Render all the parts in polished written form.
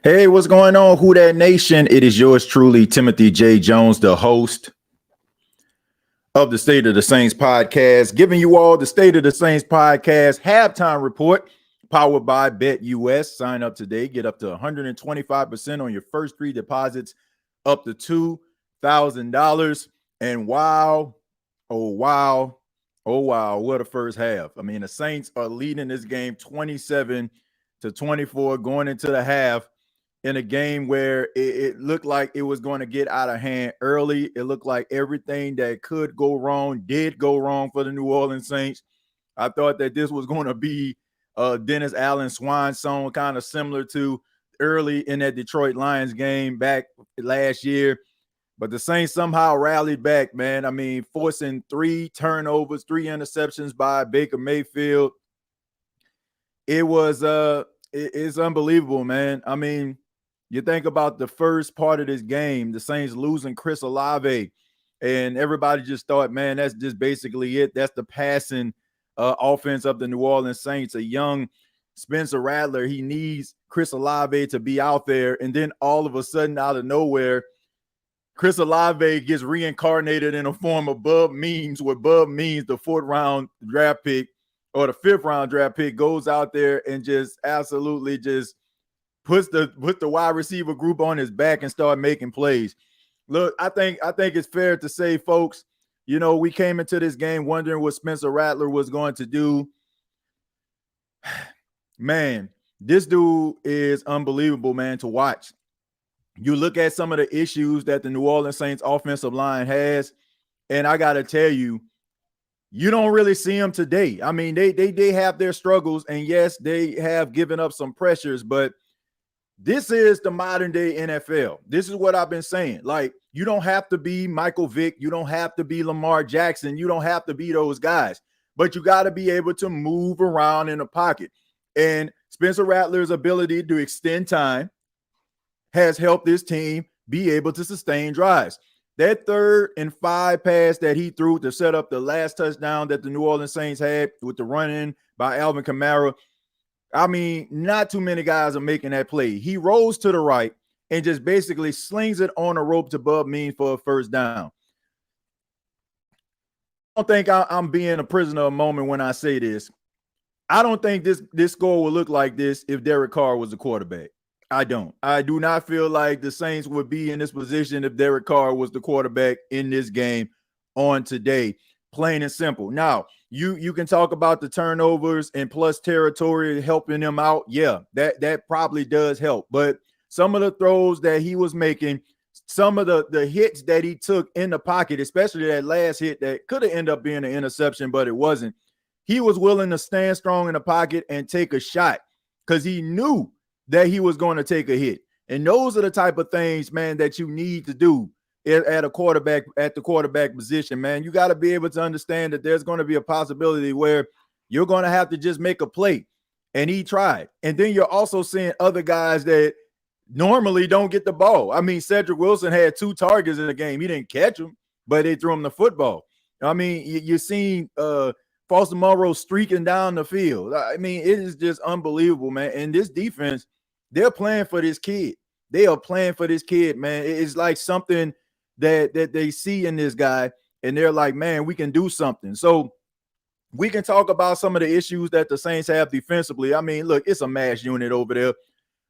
Hey, what's going on, Who Dat Nation? It is yours truly, Timothy J. Jones, the host of the State of the Saints podcast, giving you all the State of the Saints podcast halftime report powered by BETUS. Sign up today, get up to 125% on your first three deposits, up to $2,000. And wow, oh, wow, oh, wow, what a first half. I mean, the Saints are leading this game 27-24 going into the half, in a game where it looked like it was going to get out of hand early. It looked like everything that could go wrong did go wrong for the New Orleans Saints. I thought that this was going to be Dennis Allen swan song, kind of similar to early in that Detroit Lions game back last year. But the Saints somehow rallied back, man. I mean, forcing 3 turnovers, 3 interceptions by Baker Mayfield. It's unbelievable, man. I mean, you think about the first part of this game, the Saints losing Chris Olave, and everybody just thought, man, that's just basically it. That's the passing offense of the New Orleans Saints. A young Spencer Rattler, he needs Chris Olave to be out there. And then all of a sudden, out of nowhere, Chris Olave gets reincarnated in a form of Bub Means, where Bub Means, the 4th round draft pick or the 5th round draft pick, goes out there and just absolutely just puts the wide receiver group on his back and start making plays. Look, I think it's fair to say, folks, you know, we came into this game wondering what Spencer Rattler was going to do. Man, this dude is unbelievable, man, to watch. You look at some of the issues that the New Orleans Saints offensive line has, and I got to tell you, you don't really see them today. I mean, they have their struggles, and yes, they have given up some pressures, but this is the modern day NFL. This is what I've been saying. Like, you don't have to be Michael Vick. You don't have to be Lamar Jackson. You don't have to be those guys, but you got to be able to move around in the pocket. And Spencer Rattler's ability to extend time has helped this team be able to sustain drives. That 3rd and 5 pass that he threw to set up the last touchdown that the New Orleans Saints had with the run-in by Alvin Kamara, I mean, not too many guys are making that play. He rolls to the right and just basically slings it on a rope to Bub Means for a first down. I don't think I'm being a prisoner of a moment when I say this. I don't think this score would look like this if Derek Carr was the quarterback. I don't. I do not feel like the Saints would be in this position if Derek Carr was the quarterback in this game on today. Plain and simple. Now, you can talk about the turnovers and plus territory helping them out. Yeah, that probably does help. But some of the throws that he was making, some of the hits that he took in the pocket, especially that last hit that could have ended up being an interception, but it wasn't. He was willing to stand strong in the pocket and take a shot because he knew that he was going to take a hit. And those are the type of things, man, that you need to do at a quarterback, at the quarterback position, man. You got to be able to understand that there's going to be a possibility where you're going to have to just make a play. And he tried. And then you're also seeing other guys that normally don't get the ball. I mean, Cedric Wilson had 2 targets in the game. He didn't catch them, but they threw him the football. I mean, you're seeing Foster Monroe streaking down the field. I mean, it is just unbelievable, man. And this defense, they're playing for this kid. They are playing for this kid, man. It's like something that they see in this guy, and they're like, man, we can do something. So we can talk about some of the issues that the Saints have defensively. I mean, look, it's a mass unit over there.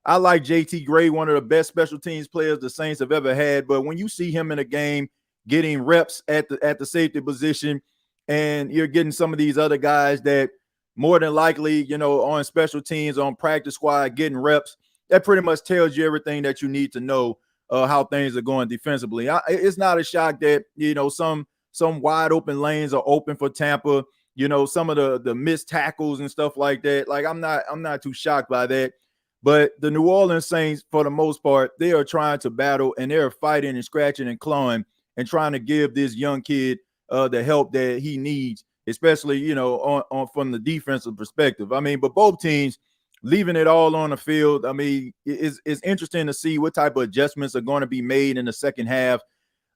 I like JT Gray, one of the best special teams players the Saints have ever had. But when you see him in a game getting reps at the safety position, and you're getting some of these other guys that more than likely, you know, on special teams, on practice squad, getting reps, that pretty much tells you everything that you need to know how things are going defensively. It's not a shock that, you know, some wide open lanes are open for Tampa. You know, some of the missed tackles and stuff like that. Like, I'm not too shocked by that. But the New Orleans Saints, for the most part, they are trying to battle, and they're fighting and scratching and clawing and trying to give this young kid the help that he needs, especially, you know, on from the defensive perspective. I mean, but both teams leaving it all on the field. I mean, it's interesting to see what type of adjustments are going to be made in the second half.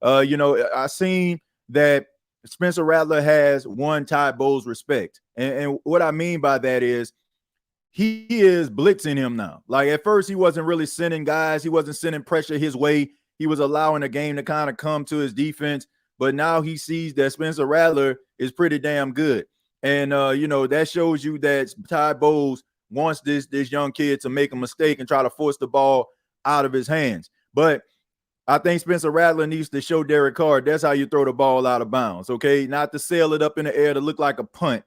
You know, I seen that Spencer Rattler has won Todd Bowles' respect. And what I mean by that is he is blitzing him now. Like at first, he wasn't really sending guys, he wasn't sending pressure his way. He was allowing the game to kind of come to his defense. But now he sees that Spencer Rattler is pretty damn good. And that shows you that Ty Bowles wants this young kid to make a mistake and try to force the ball out of his hands. But I think Spencer Rattler needs to show Derek Carr that's how you throw the ball out of bounds, okay? Not to sail it up in the air to look like a punt.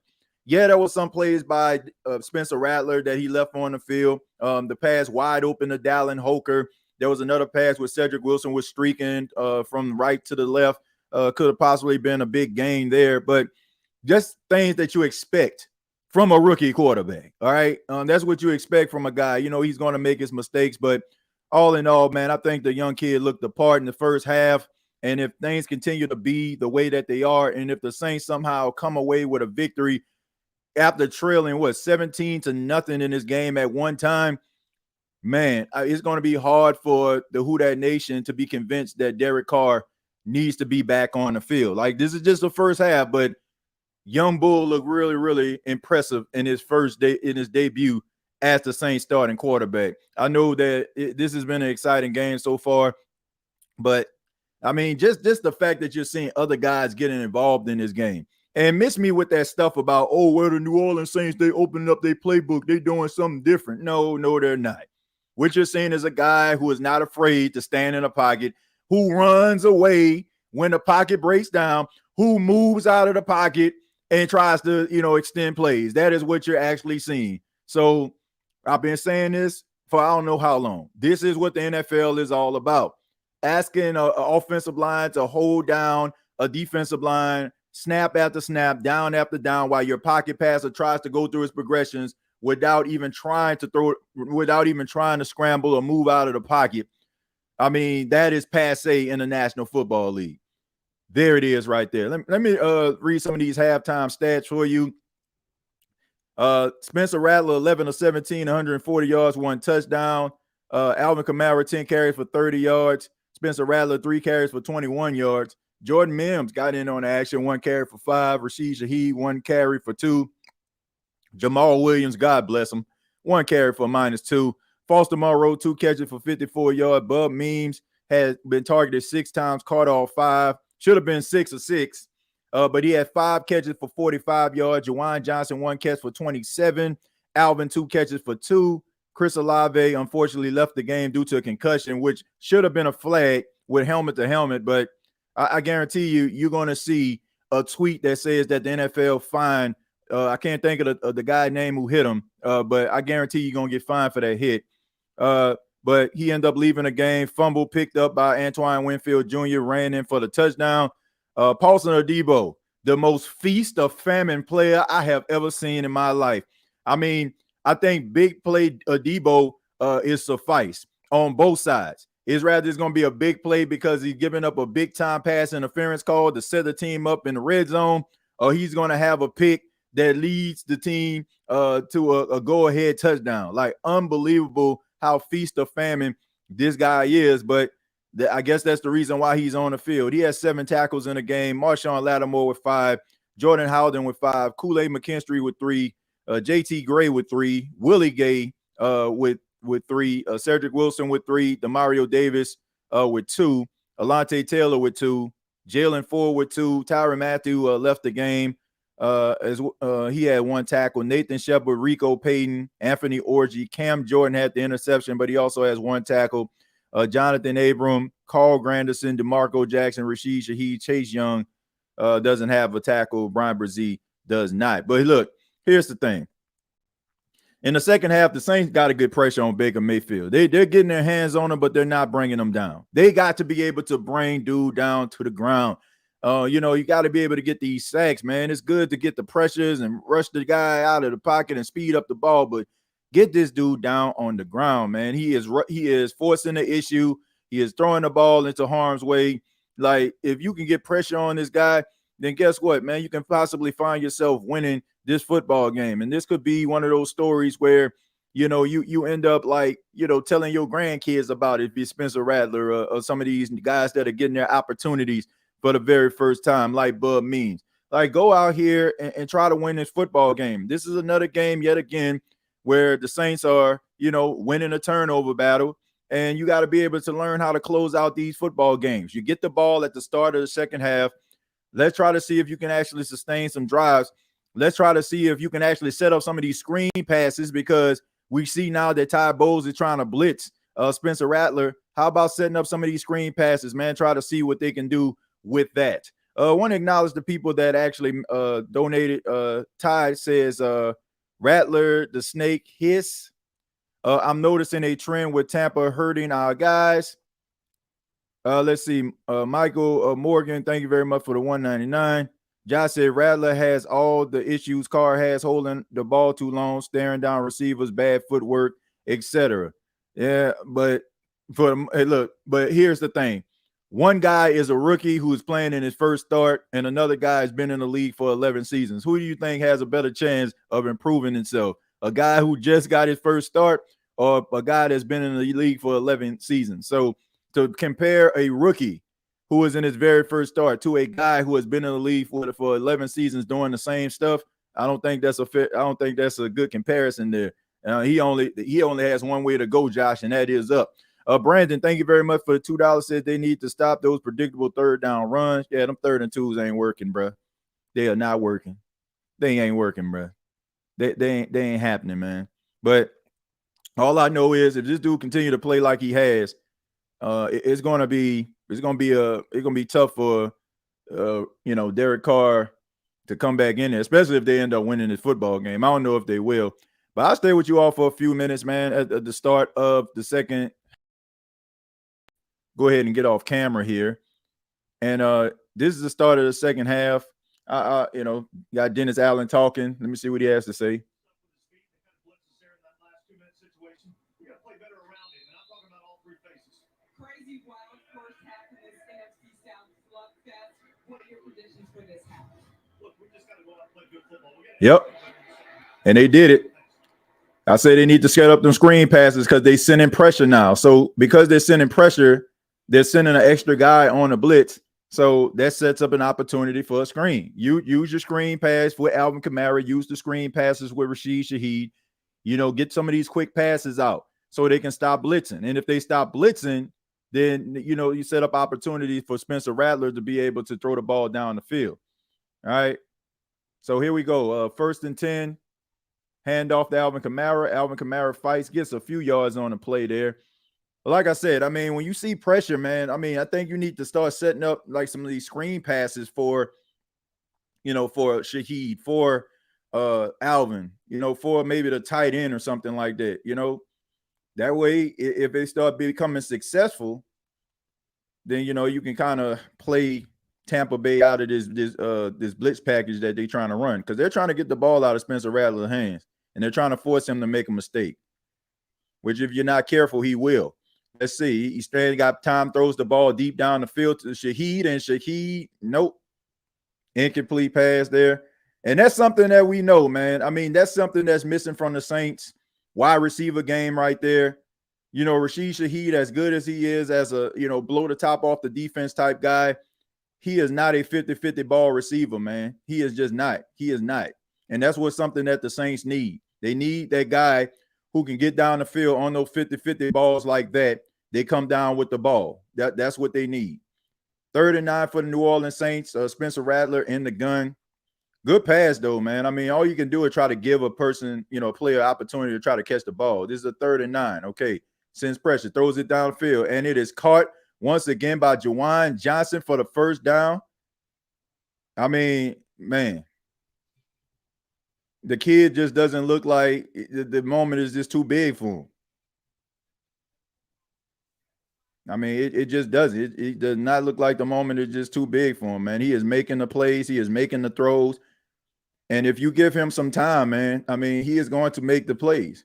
Yeah, there was some plays by Spencer Rattler that he left on the field. The pass wide open to Dallin Holker. There was another pass where Cedric Wilson was streaking from right to the left. Could have possibly been a big gain there, but just things that you expect from a rookie quarterback, all right? That's what you expect from a guy. He's going to make his mistakes, but all in all, man, I think the young kid looked the part in the first half. And if things continue to be the way that they are, and if the Saints somehow come away with a victory after trailing 17-0 in this game at one time, man, it's going to be hard for the Who Dat Nation to be convinced that Derek Carr needs to be back on the field. Like, this is just the first half, but young Bull looked really, really impressive in his debut as the Saints starting quarterback. I know that this has been an exciting game so far, but I mean, just the fact that you're seeing other guys getting involved in this game. And miss me with that stuff about, the New Orleans Saints, they opened up their playbook, they doing something different. No, they're not. What you're seeing is a guy who is not afraid to stand in a pocket, who runs away when the pocket breaks down, who moves out of the pocket and tries to, extend plays. That is what you're actually seeing. So I've been saying this for I don't know how long. This is what the NFL is all about. Asking an offensive line to hold down a defensive line, snap after snap, down after down, while your pocket passer tries to go through his progressions without even trying to scramble or move out of the pocket. I mean, that is passé in the National Football League. There it is right there. Let me read some of these halftime stats for you. Spencer Rattler, 11 of 17, 140 yards, 1 touchdown. Alvin Kamara, 10 carries for 30 yards. Spencer Rattler, 3 carries for 21 yards. Jordan Mims got in on the action, 1 carry for 5. Rashid Shaheed, 1 carry for 2. Jamal Williams, God bless him, 1 carry for -2. Foster Monroe, 2 catches for 54 yards. Bub Means has been targeted 6 times, caught all 5. Should have been 6 of 6. But he had 5 catches for 45 yards. Juwan Johnson, 1 catch for 27. Alvin, 2 catches for 2. Chris Olave, unfortunately, left the game due to a concussion, which should have been a flag with helmet to helmet. But I guarantee you're going to see a tweet that says that the NFL fined. I can't think of the guy's name who hit him, but I guarantee you're going to get fined for that hit. But he ended up leaving the game. Fumble picked up by Antoine Winfield Jr., ran in for the touchdown. Paulson Adebo, the most feast of famine player I have ever seen in my life. I mean, I think big play Adebo is suffice on both sides. It's going to be a big play because he's giving up a big time pass interference call to set the team up in the red zone, or he's going to have a pick that leads the team to a go-ahead touchdown. Like, unbelievable how feast of famine this guy is, but I guess that's the reason why he's on the field. He has 7 tackles in the game. Marshawn Lattimore with 5. Jordan Howden with 5. Kool-Aid McKinstry with 3. JT Gray with 3. Willie Gay with 3. Cedric Wilson with 3. Demario Davis with 2. Alante Taylor with 2. Jalen Ford with 2. Tyrann Mathieu left the game. He had 1 tackle. Nathan Shepard, Rico Payton, Anthony Orgy, Cam Jordan had the interception, but he also has 1 tackle. Jonathan Abram, Carl Granderson, DeMarco Jackson, Rashid Shaheed, Chase Young doesn't have a tackle. Brian Brzee does not. But look, here's the thing. In the second half, the Saints got a good pressure on Baker Mayfield. They're getting their hands on him, but they're not bringing him down. They got to be able to bring dude down to the ground. You got to be able to get these sacks, man. It's good to get the pressures and rush the guy out of the pocket and speed up the ball, but get this dude down on the ground, man. He is forcing the issue. He is throwing the ball into harm's way. Like, if you can get pressure on this guy, then guess what, man? You can possibly find yourself winning this football game. And this could be one of those stories where, you end up like, telling your grandkids about it, if you're Spencer Rattler or some of these guys that are getting their opportunities for the very first time, like Bub Means. Like, go out here and try to win this football game. This is another game, yet again, where the Saints are, winning a turnover battle. And you got to be able to learn how to close out these football games. You get the ball at the start of the second half. Let's try to see if you can actually sustain some drives. Let's try to see if you can actually set up some of these screen passes, because we see now that Ty Bowles is trying to blitz Spencer Rattler. How about setting up some of these screen passes, man? Try to see what they can do with that. I want to acknowledge the people that actually donated. Ty says, Rattler, the snake hiss. I'm noticing a trend with Tampa hurting our guys. Let's see. Michael Morgan, thank you very much for the $1.99. Josh said Rattler has all the issues Carr has, holding the ball too long, staring down receivers, bad footwork, etc. Yeah, but but here's the thing. One guy is a rookie who's playing in his first start, and another guy has been in the league for 11 seasons. Who do you think has a better chance of improving himself? A guy who just got his first start, or a guy that's been in the league for 11 seasons? So to compare a rookie who is in his very first start to a guy who has been in the league for 11 seasons doing the same stuff, I don't think that's a good comparison there. He only has one way to go, Josh, and that is up. Brandon, thank you very much for the $2. Said they need to stop those predictable third down runs. Yeah, them 3rd and 2s ain't working, bro. They are not working. They ain't working, bro. They ain't happening, man. But all I know is if this dude continue to play like he has, it's gonna be tough for Derek Carr to come back in there, especially if they end up winning this football game. I don't know if they will, but I'll stay with you all for a few minutes, man. At the start of the second, go ahead and get off camera here, and this is the start of the second half. Got Dennis Allen talking. Let me see what he has to say. Crazy wild first half of this NFC South slugfest. What are your predictions for this half? Look, we just got to go out and play good football. Yep. And they did it. I say they need to set up them screen passes because they sending pressure now. So because they're sending pressure, they're sending an extra guy on a blitz. So that sets up an opportunity for a screen. You use your screen pass with Alvin Kamara. Use the screen passes with Rashid Shaheed. Get some of these quick passes out so they can stop blitzing. And if they stop blitzing, then, you set up opportunities for Spencer Rattler to be able to throw the ball down the field. All right. So here we go. 1st and 10. Hand off to Alvin Kamara. Alvin Kamara fights, gets a few yards on the play there. But like I said, when you see pressure, man, I think you need to start setting up like some of these screen passes for Shaheed, for Alvin, for maybe the tight end or something like that, That way, if they start becoming successful, then you can kind of play Tampa Bay out of this blitz package that they're trying to run, because they're trying to get the ball out of Spencer Rattler's hands, and they're trying to force him to make a mistake, which if you're not careful, he will. Let's see. He straight got time, throws the ball deep down the field to Shaheed, and Shaheed, nope, incomplete pass there. And that's something that we know, man. That's something that's missing from the Saints wide receiver game right there. Rashid Shaheed, as good as he is as a, blow the top off the defense type guy, he is not a 50-50 ball receiver, man. He is just not. He is not. And that's what's something that the Saints need. They need that guy who can get down the field on those 50-50 balls like that. They come down with the ball. That's what they need. 3rd and 9 for the New Orleans Saints. Spencer Rattler in the gun. Good pass, though, man. All you can do is try to give a person, a player opportunity to try to catch the ball. This is a 3rd and 9. Okay. Sends pressure, throws it downfield, and it is caught once again by Juwan Johnson for the first down. Man, the kid just doesn't look like the moment is just too big for him. It just doesn't. It does not look like the moment is just too big for him, man. He is making the plays. He is making the throws. And if you give him some time, man, he is going to make the plays.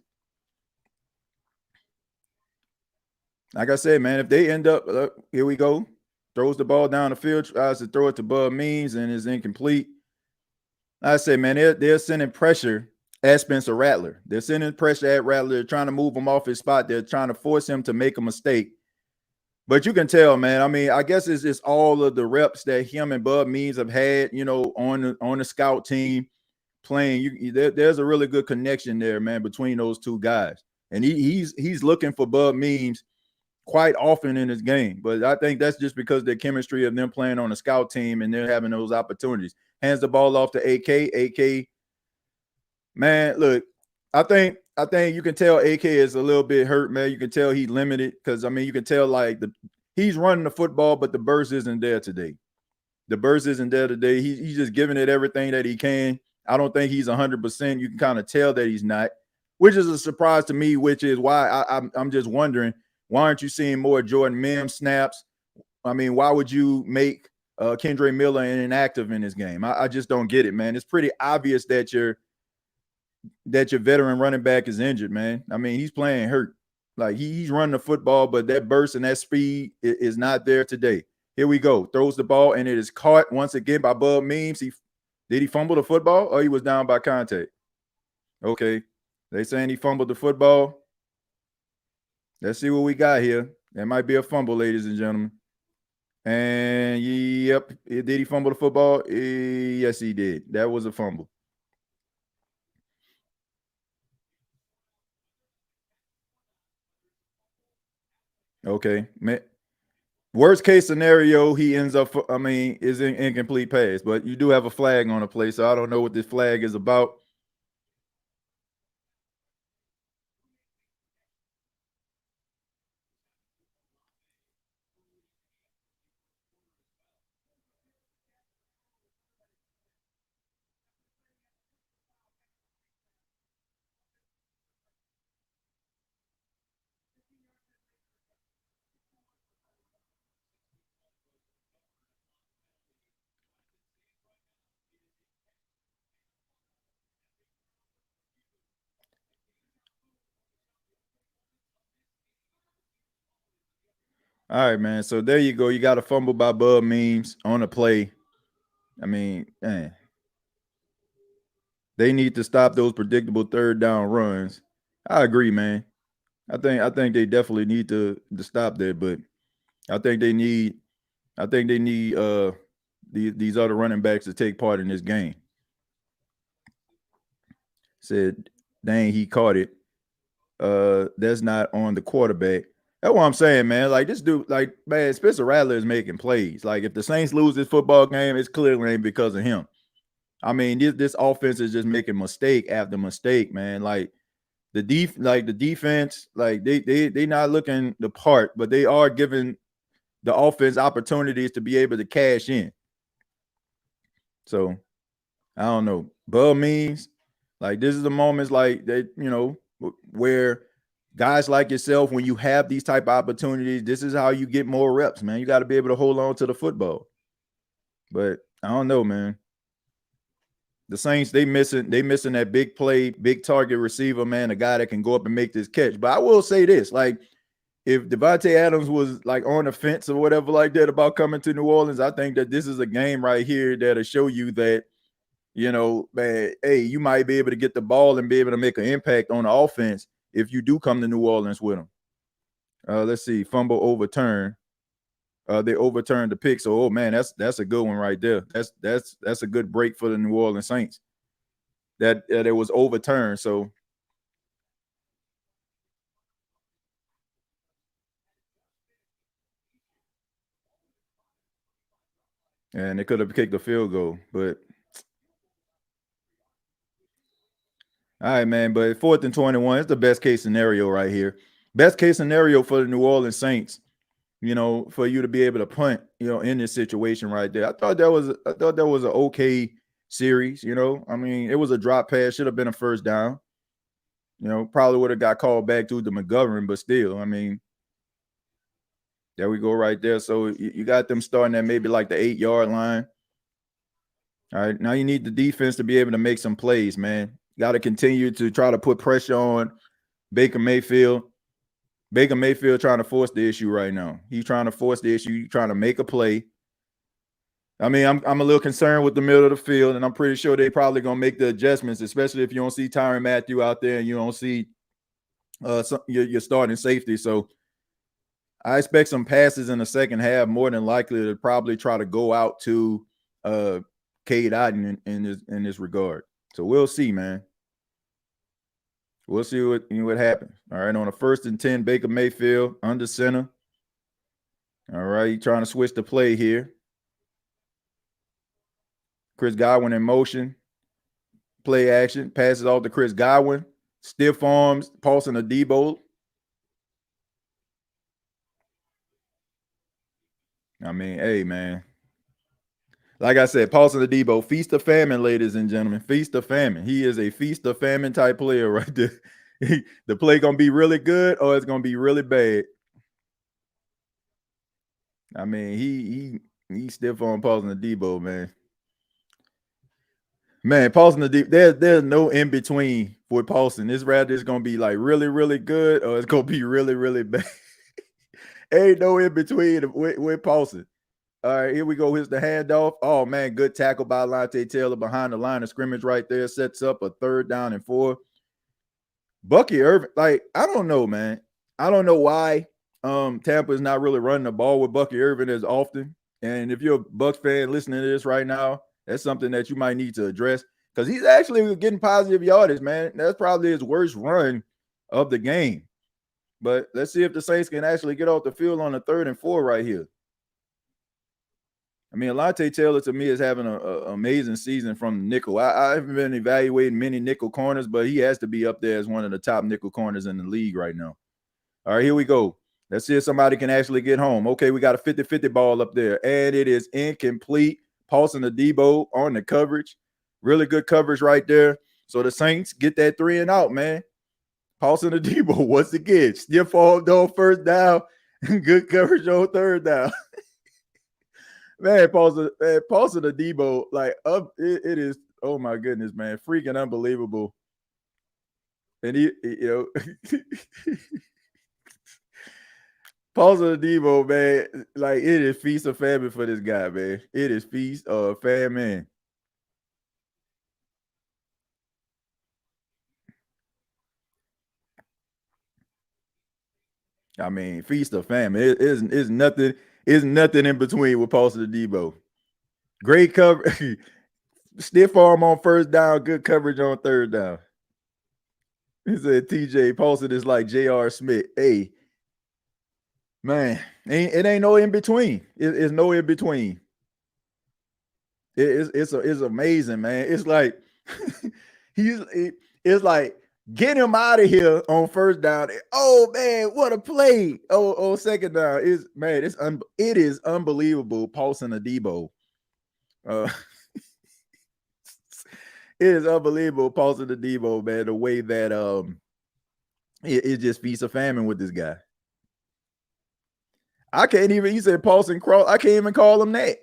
Like I said, man, if they end up, here we go, throws the ball down the field, tries to throw it to Bud Means and is incomplete. I say, man, they're sending pressure at Spencer Rattler. They're sending pressure at Rattler. They're trying to move him off his spot. They're trying to force him to make a mistake. But you can tell, man, I guess it's just all of the reps that him and Bud Means have had, on the scout team, playing, there's a really good connection there, man, between those two guys. And he's looking for Bub Means quite often in his game. But I think that's just because the chemistry of them playing on a scout team and they're having those opportunities. Hands the ball off to AK. AK, man, look, I think you can tell AK is a little bit hurt, man. You can tell he's limited because I mean you can tell like he's running the football, but the burst isn't there today. The burst isn't there today. He's just giving it everything that he can. I don't think he's 100%. You can kind of tell that he's not, which is a surprise to me, which is why I'm just wondering, why aren't you seeing more Jordan Mims snaps? I mean, why would you make Kendre Miller inactive in this game? I just don't get it, man. It's pretty obvious that your veteran running back is injured, man. I mean, he's playing hurt. Like he's running the football, but that burst and that speed is not there today. Here we go. Throws the ball, and it is caught once again by Bub Means. Did he fumble the football, or he was down by contact? Okay. They saying he fumbled the football. Let's see what we got here. That might be a fumble, ladies and gentlemen. And yep, did he fumble the football? Yes, he did. That was a fumble. Okay. Worst case scenario, he ends up, is an incomplete pass, but you do have a flag on the play, so I don't know what this flag is about. All right, man. So there you go. You got a fumble by Bub Means on a play. I mean, man, they need to stop those predictable third down runs. I agree, man. I think they definitely need to stop that, but I think they need these other running backs to take part in this game. Said, dang, he caught it. That's not on the quarterback. That's what I'm saying, man. Like this dude, like, man, Spencer Rattler is making plays. Like if the Saints lose this football game, it's clearly ain't because of him. I mean, this offense is just making mistake after mistake, man. Like the defense, like they not looking the part, but they are giving the offense opportunities to be able to cash in. So I don't know. Bub Means, like this is the moments like that, where guys like yourself, when you have these type of opportunities, this is how you get more reps, man. You got to be able to hold on to the football. But I don't know, man. The Saints, they missing that big play, big target receiver, man, a guy that can go up and make this catch. But I will say this, like, if Devontae Adams was like on the fence or whatever like that about coming to New Orleans, I think that this is a game right here that'll show you that, man, hey, you might be able to get the ball and be able to make an impact on the offense if you do come to New Orleans with them. Let's see, fumble overturn. They overturned the pick. So, oh man, that's a good one right there. That's a good break for the New Orleans Saints. That it was overturned. So, and they could have kicked a field goal, but all right, man. But 4th and 21, it's the best case scenario right here. Best case scenario for the New Orleans Saints, for you to be able to punt, in this situation right there. I thought that was an okay series. I mean, it was a drop pass, should have been a first down. Probably would have got called back to the McGovern, but still, I mean, there we go right there. So you got them starting at maybe like the 8-yard line. All right, now you need the defense to be able to make some plays, man. Got to continue to try to put pressure on Baker Mayfield. Baker Mayfield trying to force the issue right now. He's trying to force the issue. He's trying to make a play. I mean, I'm a little concerned with the middle of the field, and I'm pretty sure they probably gonna make the adjustments, especially if you don't see Tyrann Mathieu out there and you don't see your starting safety. So I expect some passes in the second half, more than likely to probably try to go out to Cade Otton in this regard. So we'll see, man. We'll see what happens. All right, on a 1st and 10, Baker Mayfield under center. All right, trying to switch the play here. Chris Godwin in motion. Play action. Passes off to Chris Godwin. Stiff arms. Paulson Adebo. I mean, hey, man. Like I said, Paulson Adebo, feast of famine, ladies and gentlemen. Feast of famine. He is a feast of famine type player right there. The play going to be really good or it's going to be really bad. I mean, he stiff on Paulson Adebo, man. Man, Paulson Adebo, there's no in between with Paulson. It's going to be like really, really good or it's going to be really, really bad. Ain't no in between with Paulson. All right, here we go. Here's the handoff. Oh, man, good tackle by Alontae Taylor behind the line of scrimmage right there. Sets up a 3rd down and 4. Bucky Irving, like, I don't know, man. I don't know why Tampa is not really running the ball with Bucky Irving as often. And if you're a Bucs fan listening to this right now, that's something that you might need to address because he's actually getting positive yardage, man. That's probably his worst run of the game. But let's see if the Saints can actually get off the field on the 3rd and 4 right here. I mean, Alontae Taylor to me is having an amazing season from the nickel. I haven't been evaluating many nickel corners, but he has to be up there as one of the top nickel corners in the league right now. All right, here we go. Let's see if somebody can actually get home. Okay, we got a 50-50 ball up there, and it is incomplete. Paulson Adebo on the coverage. Really good coverage right there. So the Saints get that 3 and out, man. Paulson Adebo once again. Stiff arm on 1st down. Good coverage on 3rd down. Man, Paulson Adebo, like it is. Oh my goodness, man, freaking unbelievable. And he you know, Paulson Adebo, man, like it is feast of famine for this guy, man. It is feast of famine. I mean, feast of famine. It is nothing. Is nothing in between with Paulson Adebo. Great cover, stiff arm on 1st down, good coverage on 3rd down. He said TJ Paulson is like J.R. Smith. Hey, man, it ain't no in between. It's no in between. It's amazing, man. It's like it's like get him out of here on 1st down. Oh man, what a play! Oh 2nd down it is unbelievable. Paulson Adebo, it is unbelievable. Paulson Adebo, man, the way that it just feasts a famine with this guy. I can't even. He said Paulson Cross. I can't even call him that.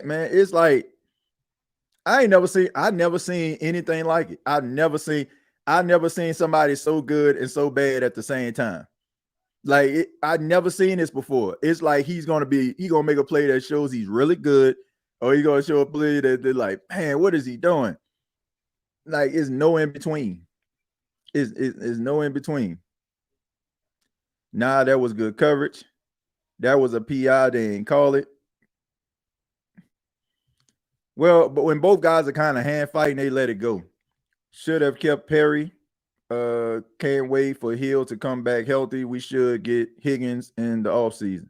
Man. It's like I never seen anything like it. I've never seen somebody so good and so bad at the same time. Like I've never seen this before. It's like he's gonna make a play that shows he's really good, or he's gonna show a play that they're like, man, what is he doing? Like it's no in between. It's no in between. Nah, that was good coverage. That was a PI. They didn't call it. Well, but when both guys are kind of hand fighting, they let it go. Should have kept Perry. Can't wait for Hill to come back healthy. We should get Higgins in the offseason.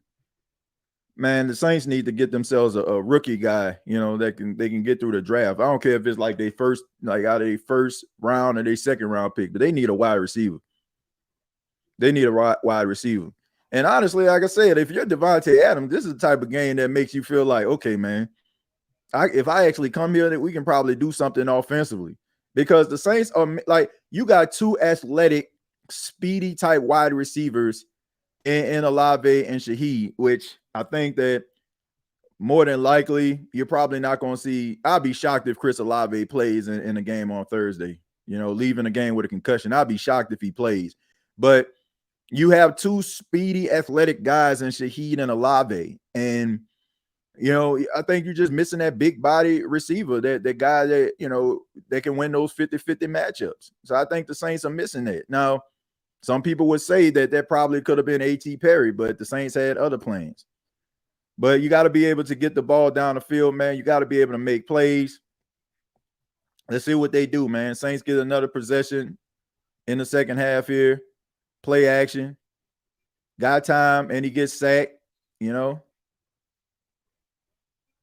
Man, the Saints need to get themselves a rookie guy, that they can get through the draft. I don't care if it's like they first, like out of their 1st round or their 2nd round pick, but they need a wide receiver. And honestly, like I said, if you're Devontae Adams, this is the type of game that makes you feel like, okay, man, if I actually come here, that we can probably do something offensively. Because the Saints are like, you got 2 athletic, speedy type wide receivers in Olave and Shaheed, which I think that more than likely you're probably not going to see. I'd be shocked if Chris Olave plays in a game on Thursday, leaving a game with a concussion. I'd be shocked if he plays. But you have 2 speedy, athletic guys in Shaheed and Olave. And I think you're just missing that big body receiver, that guy that, that can win those 50-50 matchups. So I think the Saints are missing that. Now, some people would say that probably could have been A.T. Perry, but the Saints had other plans. But you got to be able to get the ball down the field, man. You got to be able to make plays. Let's see what they do, man. Saints get another possession in the second half here. Play action. Got time, and he gets sacked, you know.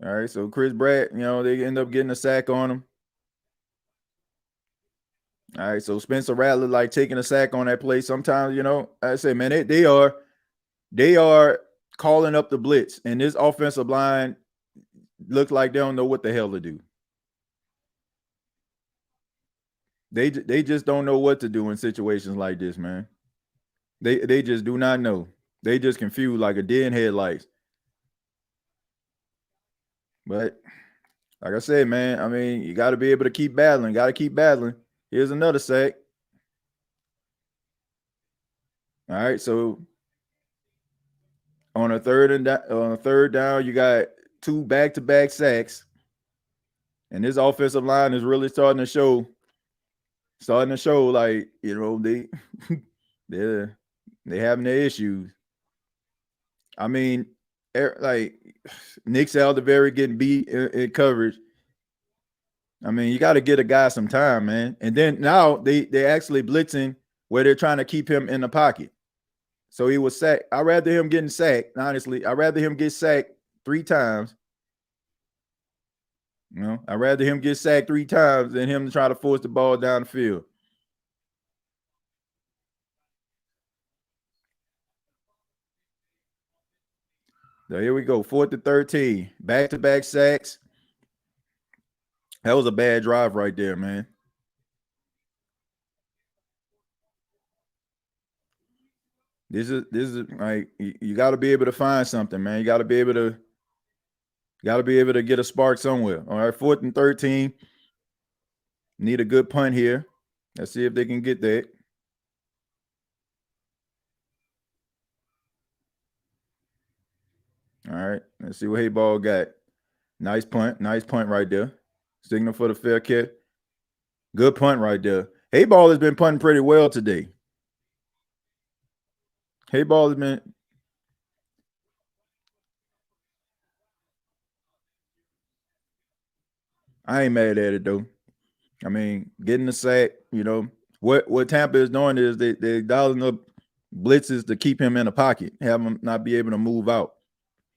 All right, so Chris Pratt, they end up getting a sack on him. All right, so Spencer Rattler like taking a sack on that play. Sometimes, I say, man, they are calling up the blitz, and this offensive line looks like they don't know what the hell to do. They just don't know what to do in situations like this, man. They just do not know. They just confused like a deer in headlights. But like I said, man, I mean, you got to be able to keep battling. Got to keep battling. Here's another sack. All right, so on a third down, you got 2 back-to-back sacks, and this offensive line is really starting to show like they having their issues. I mean, like Nick Saldiveri getting beat in coverage. I mean, you got to get a guy some time, man. And then now they actually blitzing where they're trying to keep him in the pocket. So he was sacked. I'd rather him getting sacked, honestly. I'd rather him get sacked 3 times. I'd rather him get sacked 3 times than him try to force the ball down the field. So here we go. 4th and 13. Back-to-back sacks. That was a bad drive right there, man. This is like you got to be able to find something, man. You got to be able to get a spark somewhere. All right, 4th and 13. Need a good punt here. Let's see if they can get that. All right, let's see what Hayball got. Nice punt right there. Signal for the fair catch. Good punt right there. Hayball has been punting pretty well today. Hayball has been. I ain't mad at it though. I mean, getting the sack, what Tampa is doing is they're dialing up blitzes to keep him in the pocket, have him not be able to move out.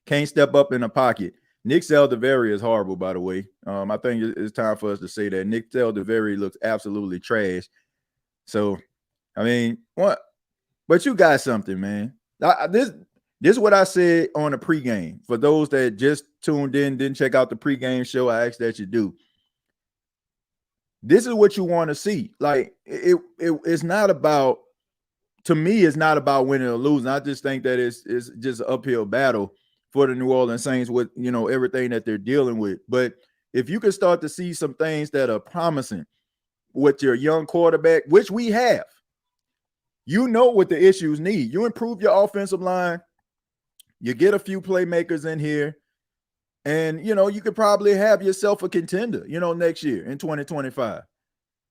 Can't step up in the pocket. Nick Saldiveri is horrible, by the way. I think it's time for us to say that Nick Saldiveri looks absolutely trash. So, I mean, what? But you got something, man. This is what I said on the pregame. For those that just tuned in, didn't check out the pregame show, I ask that you do. This is what you want to see. Like it's not about. To me, it's not about winning or losing. I just think that it's just an uphill battle for the New Orleans Saints with everything that they're dealing with. But if you can start to see some things that are promising with your young quarterback, which we have, what the issues need. You improve your offensive line, you get a few playmakers in here, and you could probably have yourself a contender, next year in 2025.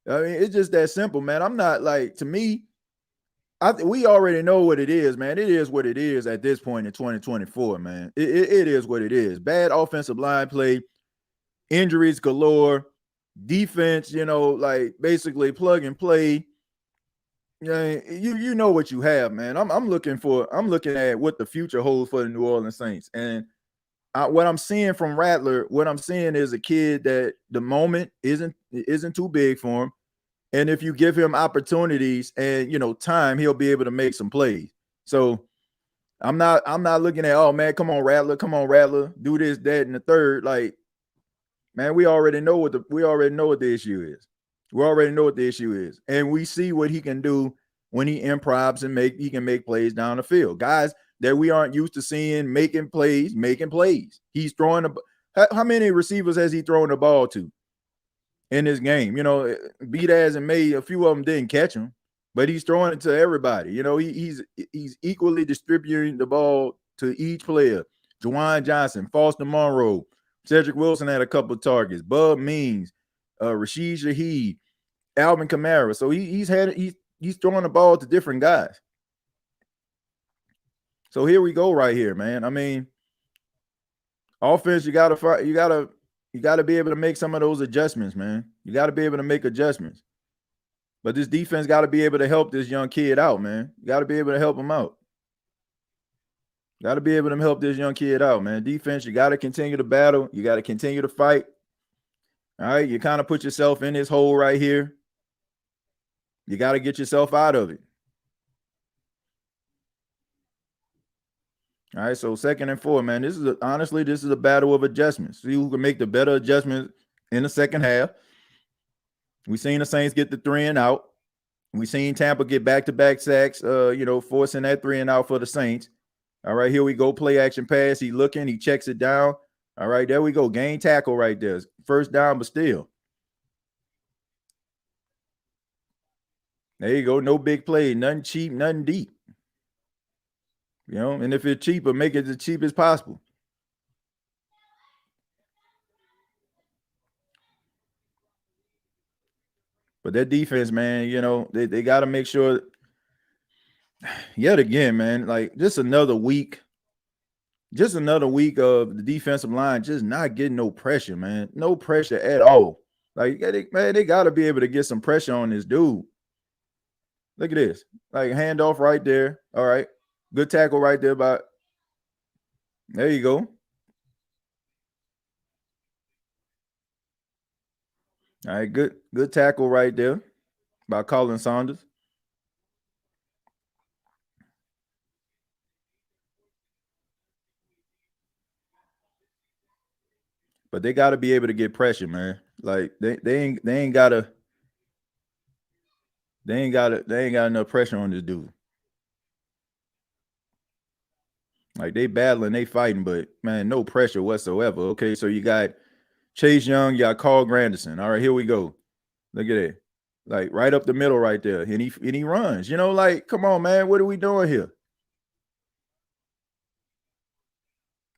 I mean, it's just that simple, man. I'm not like, to me, we already know what it is, man. It is what it is at this point in 2024, man. It is what it is. Bad offensive line play, injuries galore, defense, like basically plug and play. Yeah, you know what you have, man. I'm looking at what the future holds for the New Orleans Saints, and what I'm seeing from Rattler, what I'm seeing is a kid that the moment isn't too big for him. And if you give him opportunities and time, he'll be able to make some plays. So I'm not looking at, oh man, come on Rattler, do this, that, and the third. Like, man, we already know what the issue is. We already know what the issue is, and we see what he can do when he improvs and he can make plays down the field. Guys that we aren't used to seeing making plays. He's throwing how many receivers has he thrown the ball to in this game? BETUS and May, a few of them didn't catch him, but he's throwing it to everybody. He's equally distributing the ball to each player. Juwan Johnson, Foster Monroe, Cedric Wilson had a couple of targets. Bub Means, Rashid Shaheed, Alvin Kamara. So he's throwing the ball to different guys. So here we go right here, man. I mean, offense, you gotta You got to be able to make some of those adjustments, man. You got to be able to make adjustments. But this defense got to be able to help this young kid out, man. You got to be able to help him out. Got to be able to help this young kid out, man. Defense, you got to continue to battle. You got to continue to fight. All right, you kind of put yourself in this hole right here. You got to get yourself out of it. All right, so 2nd and 4, man. This is a battle of adjustments. See who can make the better adjustments in the second half. We seen the Saints get the 3 and out. We seen Tampa get back-to-back sacks, forcing that 3 and out for the Saints. All right, here we go. Play action pass. He looking. He checks it down. All right, there we go. Gain tackle right there. First down, but still. There you go. No big play. Nothing cheap, nothing deep. And if it's cheaper, make it as cheap as possible. But that defense, man, they got to make sure. Yet again, man, like just another week of the defensive line just not getting no pressure, man. No pressure at all. Like, they got to be able to get some pressure on this dude. Look at this. Like, handoff right there. All right. Good tackle right there. There you go. All right. Good tackle right there by Colin Saunders. But they got to be able to get pressure, man. Like they ain't got enough pressure on this dude. Like they battling, they fighting, but man, no pressure whatsoever. Okay, so you got Chase Young, you got Carl Granderson. All right, here we go. Look at it. Like right up the middle right there. And he runs. Like, come on, man. What are we doing here?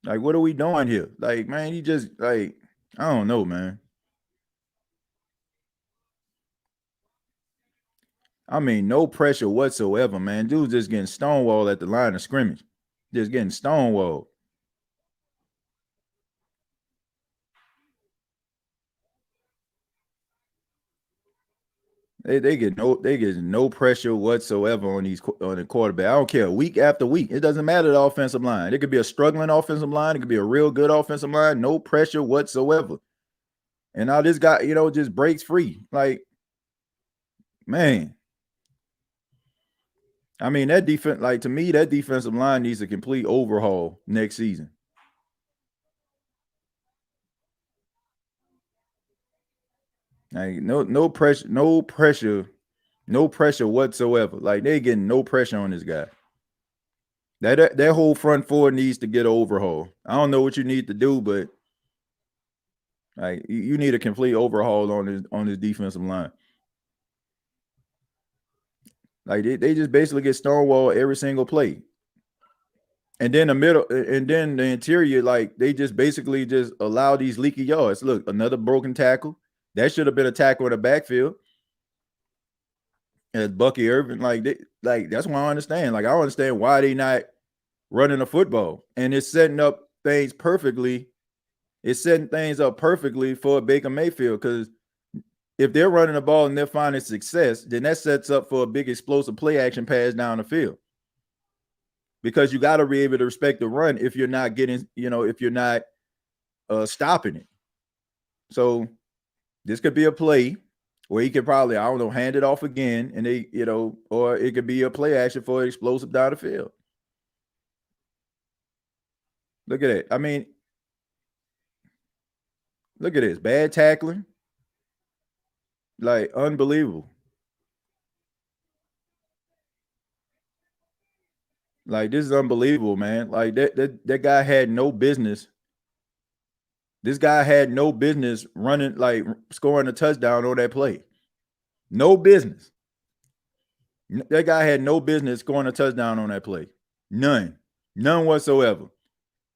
Like, what are we doing here? Like, man, he just I don't know, man. I mean, no pressure whatsoever, man. Dude's just getting stonewalled at the line of scrimmage. Just getting stonewalled. They get no pressure whatsoever on the quarterback. I don't care. Week after week, it doesn't matter the offensive line. It could be a struggling offensive line. It could be a real good offensive line. No pressure whatsoever. And now this guy, just breaks free. Like, man. I mean, that defense, like to me, that defensive line needs a complete overhaul next season. Like no pressure whatsoever. Like they getting no pressure on this guy. That whole front four needs to get an overhaul. I don't know what you need to do, but like you need a complete overhaul on this defensive line. Like they just basically get stonewalled every single play. And then the interior, like they just basically just allow these leaky yards. Look, another broken tackle. That should have been a tackle in the backfield. As Bucky Irvin, that's why I understand. Like I don't understand why they not running the football. And it's setting up things perfectly. It's setting things up perfectly for Baker Mayfield, because if they're running the ball and they're finding success, then that sets up for a big explosive play action pass down the field. Because you got to be able to respect the run if you're not getting, if you're not stopping it. So this could be a play where he could probably, I don't know, hand it off again, and they, or it could be a play action for an explosive down the field. Look at it. I mean, look at this. Bad tackling. Like, unbelievable. Like, this is unbelievable, man. Like, that guy had no business. This guy had no business running, like, scoring a touchdown on that play. No business. That guy had no business scoring a touchdown on that play. None whatsoever.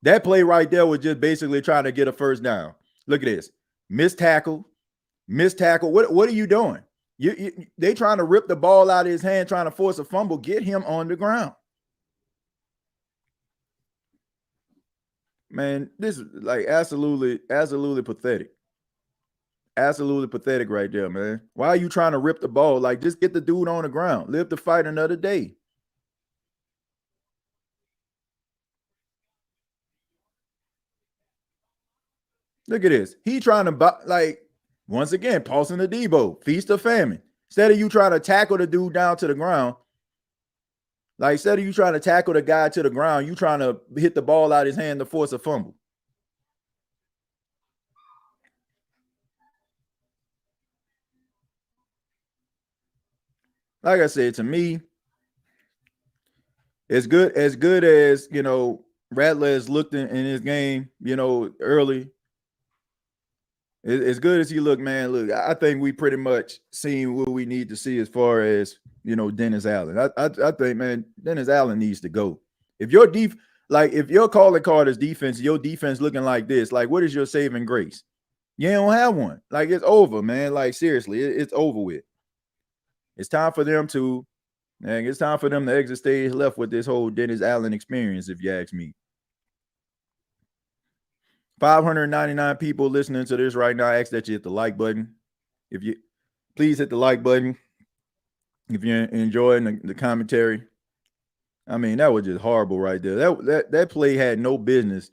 That play right there was just basically trying to get a first down. Look at this. Missed tackle. What are you doing? They trying to rip the ball out of his hand, trying to force a fumble. Get him on the ground. Man, this is like absolutely pathetic. absolutely pathetic right there, man. Why are you trying to rip the ball? Like, just get the dude on the ground. Live the fight another day. Look at this. He trying to like once again, pulsing the Debo, feast of famine. Instead of you trying to tackle the dude down to the ground, like instead of you trying to tackle the guy to the ground, you trying to hit the ball out his hand to force a fumble. Like I said, to me, as good as Rattler has looked in his game, early. As good as he looked, man. Look, I think we pretty much seen what we need to see as far as Dennis Allen. I think, man, Dennis Allen needs to go. If your if your calling card is defense, your defense looking like this, like what is your saving grace? You don't have one. Like it's over, man. Like seriously, it's over with. It's time for them to, man. It's time for them to exit stage left with this whole Dennis Allen experience. If you ask me. 599 people listening to this right now. I ask that you hit the like button. If you please hit the like button. If you're enjoying the commentary. I mean, that was just horrible right there. That play had no business.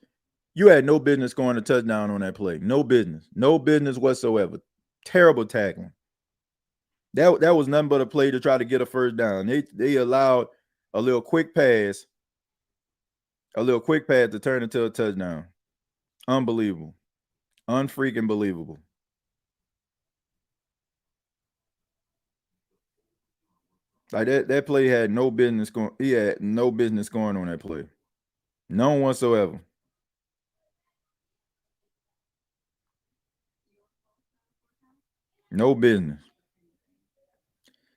You had no business scoring a touchdown on that play. No business. No business whatsoever. Terrible tackling. That was nothing but a play to try to get a first down. They allowed a little quick pass to turn into a touchdown. Unbelievable. Unfreaking believable. Like that play had no business going. He had no business scoring on that play. None whatsoever. No business.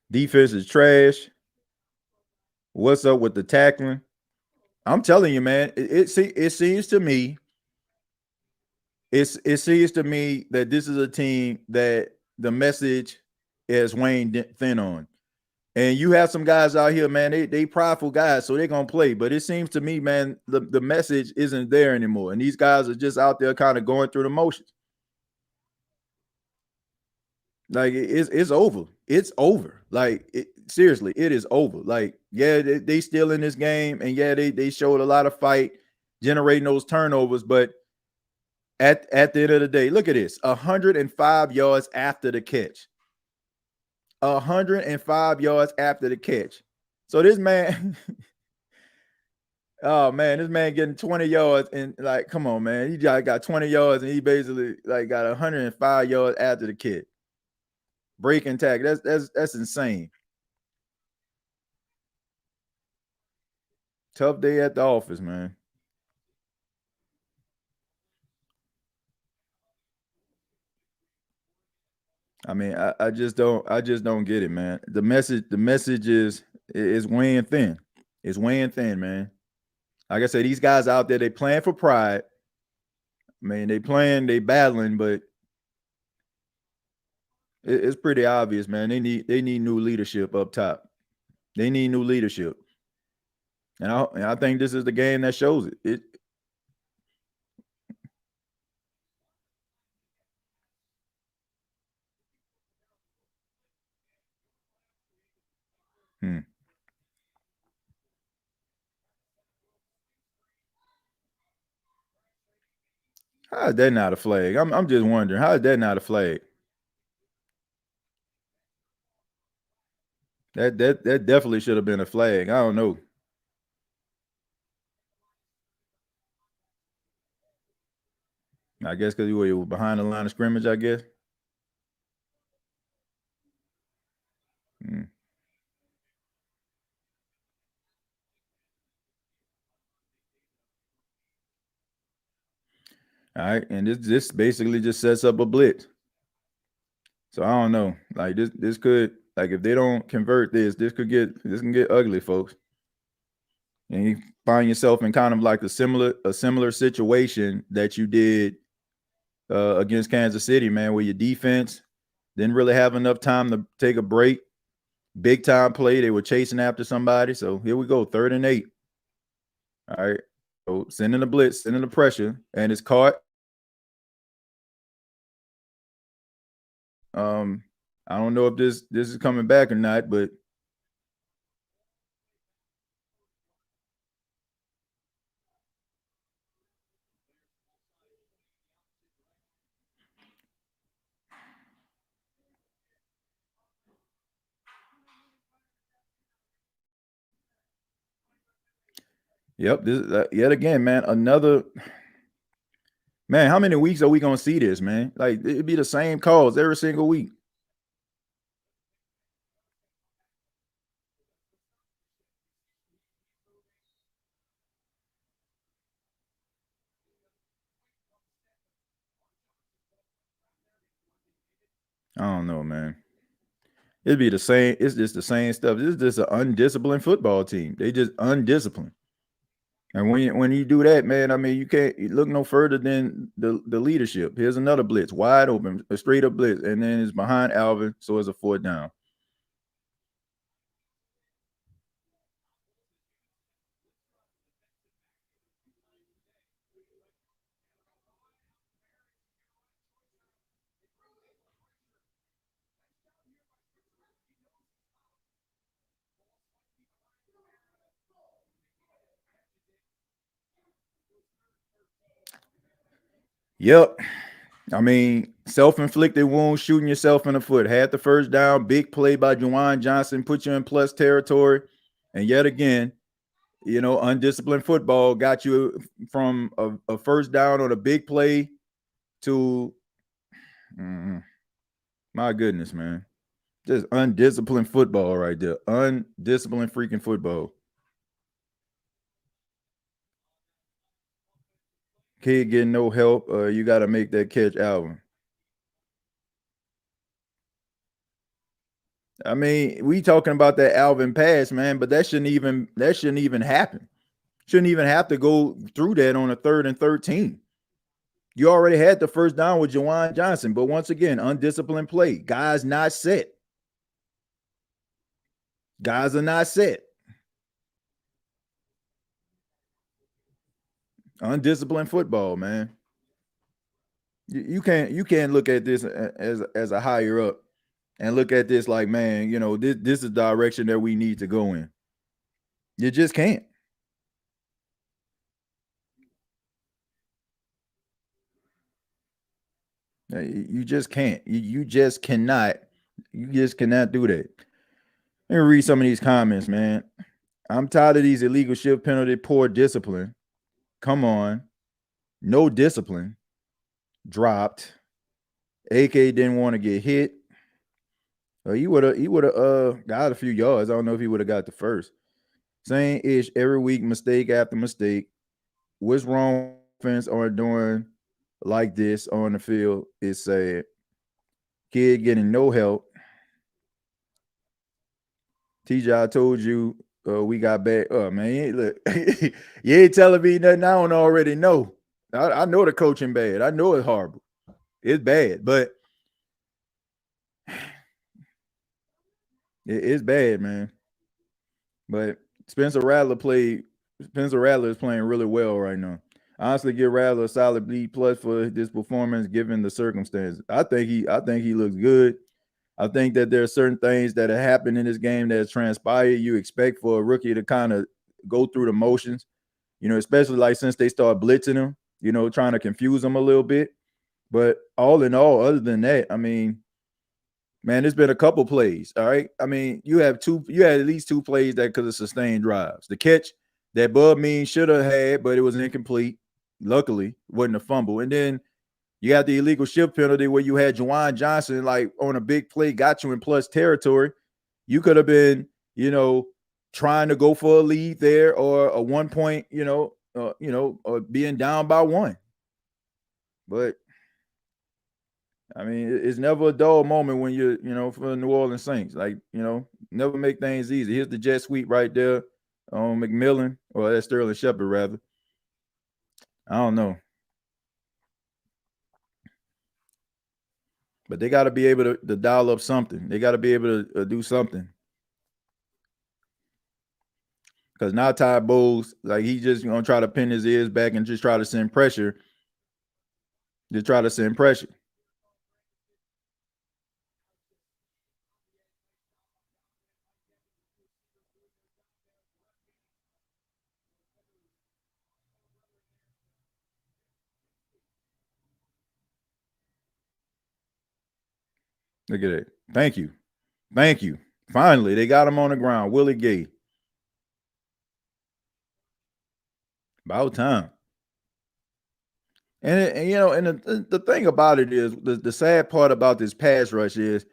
Defense is trash. What's up with the tackling? I'm telling you, man. It seems to me. It seems to me that this is a team that the message is weighing thin on. And you have some guys out here, man. They prideful guys, so they're gonna play. But it seems to me, man, the message isn't there anymore, and these guys are just out there kind of going through the motions. Like it's over. It's over. Like seriously, it is over. Like yeah, they still in this game, and yeah, they showed a lot of fight, generating those turnovers. But at the end of the day, look at this: 105 yards after the catch. 105 yards after the catch. So this man, oh man, this man getting 20 yards and like, come on, man, he got 20 yards and he basically like got 105 yards after the catch. Breaking tackle. That's insane. Tough day at the office, man. I mean, I just don't get it, man. The message is weighing thin. It's weighing thin, man. Like I said, these guys out there, they playing for pride. I mean, they battling, but it's pretty obvious, man. They need new leadership up top. They need new leadership, and I think this is the game that shows it. Hmm. How is that not a flag? I'm just wondering how is that not a flag? That definitely should have been a flag. I don't know. I guess because you were behind the line of scrimmage. I guess. Hmm. All right, and this basically just sets up a blitz. So I don't know. Like this could like if they don't convert this can get ugly, folks. And you find yourself in kind of like a similar situation that you did against Kansas City, man, where your defense didn't really have enough time to take a break. Big time play. They were chasing after somebody. So here we go, 3rd and 8. All right. So sending the blitz, sending the pressure, and it's caught. I don't know if this is coming back or not, but yep, this yet again, man. Another man. How many weeks are we gonna see this, man? Like it'd be the same calls every single week. I don't know, man. It'd be the same. It's just the same stuff. This is just an undisciplined football team. They just undisciplined. And when you do that, man, I mean, you can't look no further than the leadership. Here's another blitz, wide open, a straight up blitz, and then it's behind Alvin, so it's a 4th down. Yep. I mean, self-inflicted wound, shooting yourself in the foot. Had the 1st down, big play by Juwan Johnson, put you in plus territory. And yet again, undisciplined football got you from a 1st down on a big play to my goodness, man. Just undisciplined football right there. Undisciplined freaking football. Kid getting no help. You got to make that catch, Alvin. I mean, we talking about that Alvin pass, man, but that shouldn't even happen. Shouldn't even have to go through that on a 3rd and 13. You already had the 1st down with Juwan Johnson, but once again, undisciplined play. Guys not set. Guys are not set. Undisciplined football, man. You can't look at this as a higher up and look at this like, man, this is the direction that we need to go in. You just can't. You just can't. You just cannot. You just cannot do that. Let me read some of these comments, man. I'm tired of these illegal shift penalty, poor discipline. Come on. No discipline. Dropped. AK didn't want to get hit. He would have got a few yards. I don't know if he would have got the first. Same ish every week, mistake after mistake. What's wrong? Offense aren't doing like this on the field. It's sad. Kid getting no help. TJ, I told you we got bad. Oh man, look, you ain't telling me nothing I don't already know. I know the coaching bad. I know it's horrible. It's bad, but it's bad, man. But Spencer Rattler is playing really well right now. Honestly, give Rattler a solid B plus for this performance given the circumstances. I think he looks good. I think that there are certain things that have happened in this game that has transpired. You expect for a rookie to kind of go through the motions, especially like since they start blitzing him, trying to confuse him a little bit. But all in all, other than that, I mean, man, there's been a couple plays. All right. I mean, you had at least 2 plays that could have sustained drives. The catch that Bub Mean should have had, but it was incomplete. Luckily, wasn't a fumble. And then you got the illegal shift penalty where you had Juwan Johnson like on a big play, got you in plus territory. You could have been, trying to go for a lead there or a 1 point, or being down by 1. But I mean, it's never a dull moment when you're, for the New Orleans Saints. Like, never make things easy. Here's the jet sweep right there on McMillan, or that's Sterling Shepard, rather. I don't know. But they got to be able to dial up something. They got to be able to do something. Because now Ty Bowles, like, he's just going to try to pin his ears back and just try to send pressure. Just try to send pressure. Look at it. Thank you. Thank you. Finally, they got him on the ground. Willie Gay. About time. And the thing about it is the sad part about this pass rush is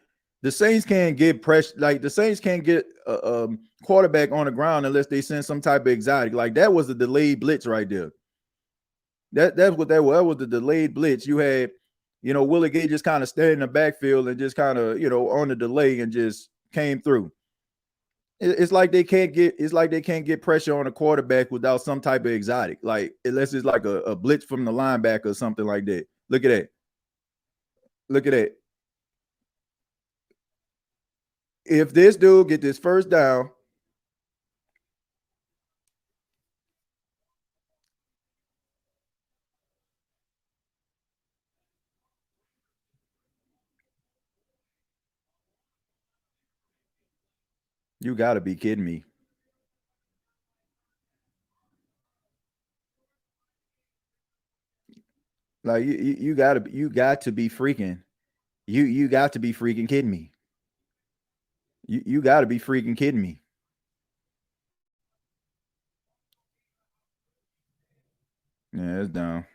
the Saints can't get pressure. Like the Saints can't get a quarterback on the ground unless they send some type of exotic. Like that was a delayed blitz right there. That's what that was. That was the delayed blitz. You had, Willie Gay just kind of stayed in the backfield and just kind of, on the delay and just came through. It's like they can't get. It's like they can't get pressure on a quarterback without some type of exotic. Like unless it's like a blitz from the linebacker or something like that. Look at that. Look at that. If this dude get this first down, you got to be kidding me. Like you got to be freaking you got to be freaking kidding me. You got to be freaking kidding me. Yeah, it's down.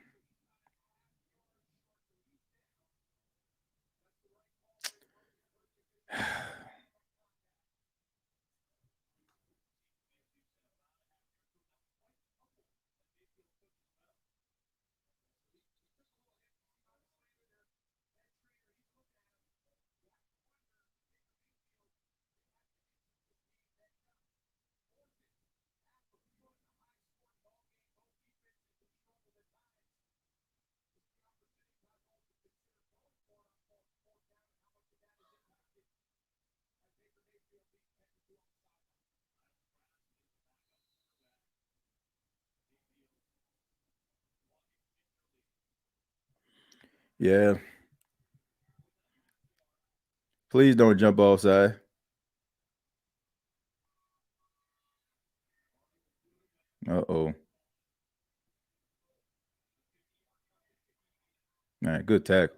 Yeah, please don't jump offside. Uh-oh. All right, good tackle.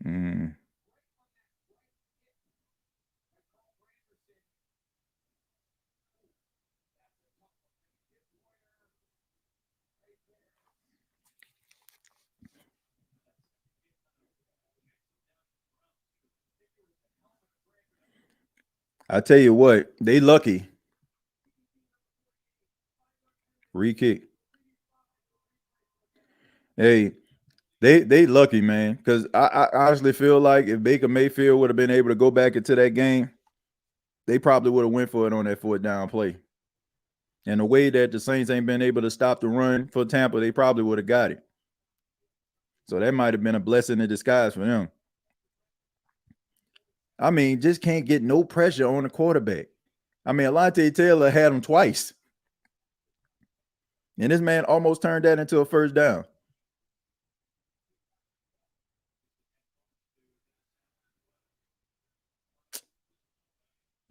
Mm. I tell you what, they lucky. Re-kick. Hey, they lucky, man. Because I honestly feel like if Baker Mayfield would have been able to go back into that game, they probably would have went for it on that fourth down play. And the way that the Saints ain't been able to stop the run for Tampa, they probably would have got it. So that might have been a blessing in disguise for them. I mean, just can't get no pressure on the quarterback. I mean, Alontae Taylor had him twice, and this man almost turned that into a first down.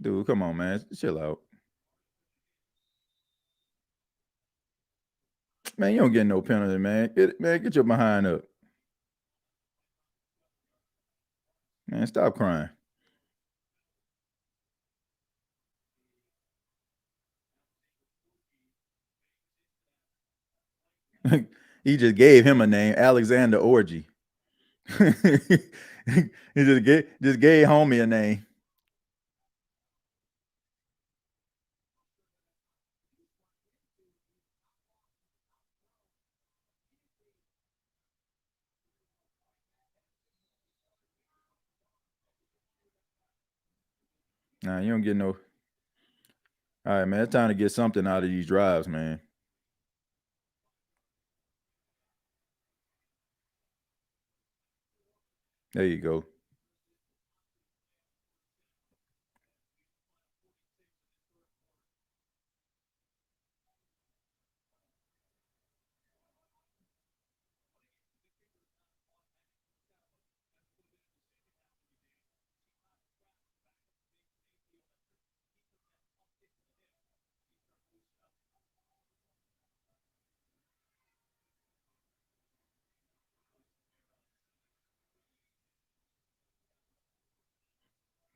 Dude, come on, man, chill out, man. You don't get no penalty, man. Get your behind up, man. Stop crying. He just gave him a name, Alexander Orgy. He just gave homie a name. Nah, you don't get no. All right, man. It's time to get something out of these drives, man. There you go.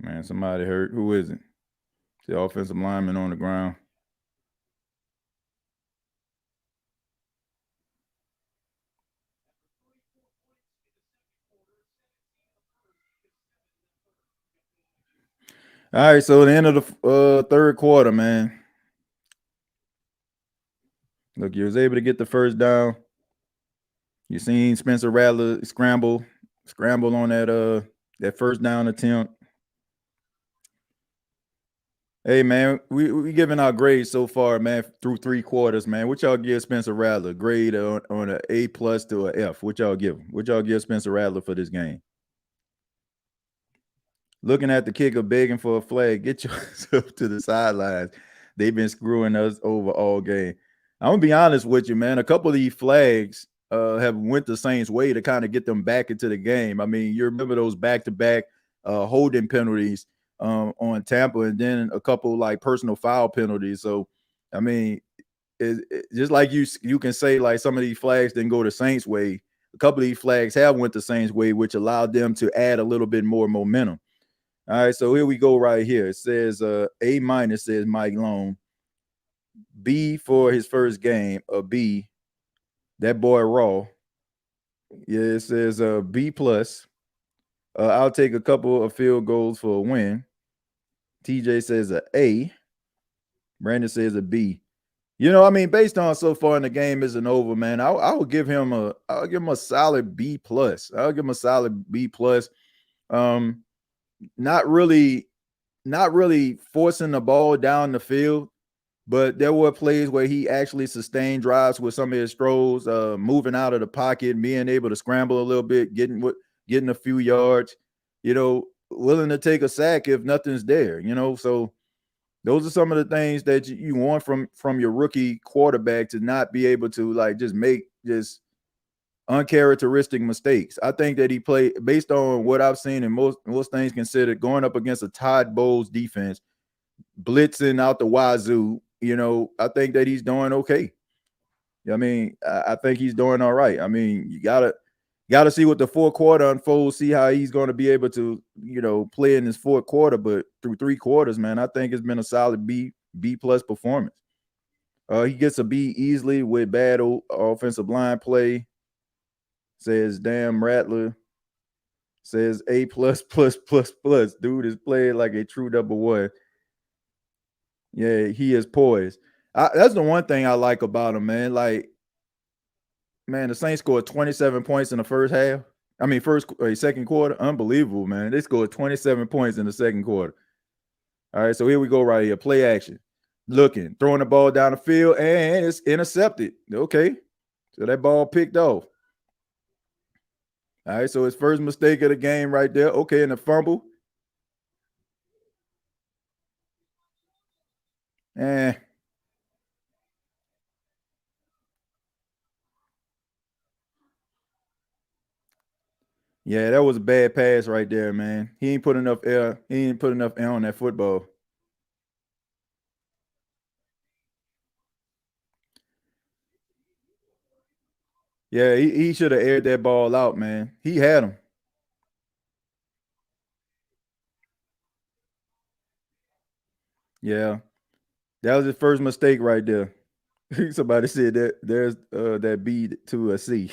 Man, somebody hurt. Who is it? The offensive lineman on the ground. All right, so the end of the third quarter, man. Look, you was able to get the first down. You seen Spencer Rattler scramble on that first down attempt. Hey man, we giving our grades so far, man, through 3 quarters, man. What y'all give Spencer Rattler? Grade on an A plus to an F. What y'all give him? What y'all give Spencer Rattler for this game? Looking at the kicker begging for a flag, get yourself to the sidelines. They've been screwing us over all game. I'm gonna be honest with you, man. A couple of these flags have went the Saints' way to kind of get them back into the game. I mean, you remember those back-to-back holding penalties on Tampa, and then a couple like personal foul penalties. So, I mean, just like you can say like some of these flags didn't go the Saints' way. A couple of these flags have went the Saints' way, which allowed them to add a little bit more momentum. All right, so here we go right here. It says A minus says Mike Long. B for his first game, a B. That boy raw. Yeah, it says B plus. I'll take a couple of field goals for a win. TJ says a A. Brandon says a B. You know, I mean, based on so far in the game isn't over, man. I would give him a solid B plus. I'll give him a solid B plus. Not really forcing the ball down the field, but there were plays where he actually sustained drives with some of his strolls, moving out of the pocket, being able to scramble a little bit, getting a few yards, willing to take a sack if nothing's there, So those are some of the things that you want from your rookie quarterback, to not be able to like just make just uncharacteristic mistakes. I think that he played, based on what I've seen and most things considered, going up against a Todd Bowles defense, blitzing out the wazoo. I think that he's doing okay. I mean, I think he's doing all right. I mean, you gotta see what the fourth quarter unfolds, see how he's going to be able to, play in his fourth quarter. But through 3 quarters, man, I think it's been a solid B plus performance. He gets a B easily with bad offensive line play. Says damn Rattler. Says A plus plus plus plus. Dude is playing like a true double one. Yeah, he is poised. That's the one thing I like about him, man. Like, man, the Saints scored 27 points in the first half. I mean, second quarter. Unbelievable, man. They scored 27 points in the second quarter. All right, so here we go right here. Play action. Looking, throwing the ball down the field, and it's intercepted. Okay. So that ball picked off. All right, so his first mistake of the game right there. Okay, and the fumble. Eh. Yeah, that was a bad pass right there, man. He ain't put enough air. He ain't put enough air on that football. Yeah, he should have aired that ball out, man. He had him. Yeah, that was his first mistake right there. Somebody said that there's that B to a C.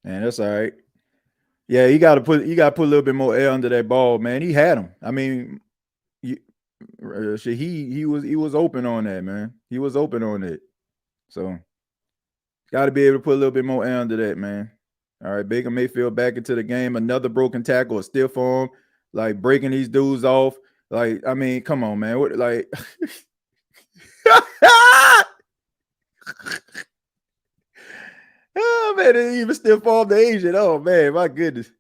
Man, that's all right. Yeah, you got to put a little bit more air under that ball, man. He had him. I mean, he he was open on that, man. He was open on it. So got to be able to put a little bit more air under that, man. All right, Baker Mayfield back into the game. Another broken tackle, a stiff arm, like breaking these dudes off. Like, I mean, come on, man. What like oh man, they even stiff arm the Asian. Oh man, my goodness.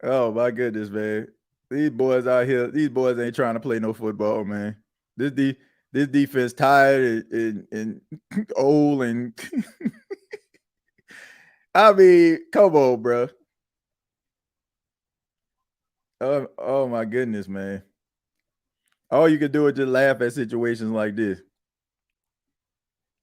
Oh my goodness, man. These boys out here, these boys ain't trying to play no football, man. This this defense tired and old and I mean, come on, bro. Oh my goodness, man. All you can do is just laugh at situations like this.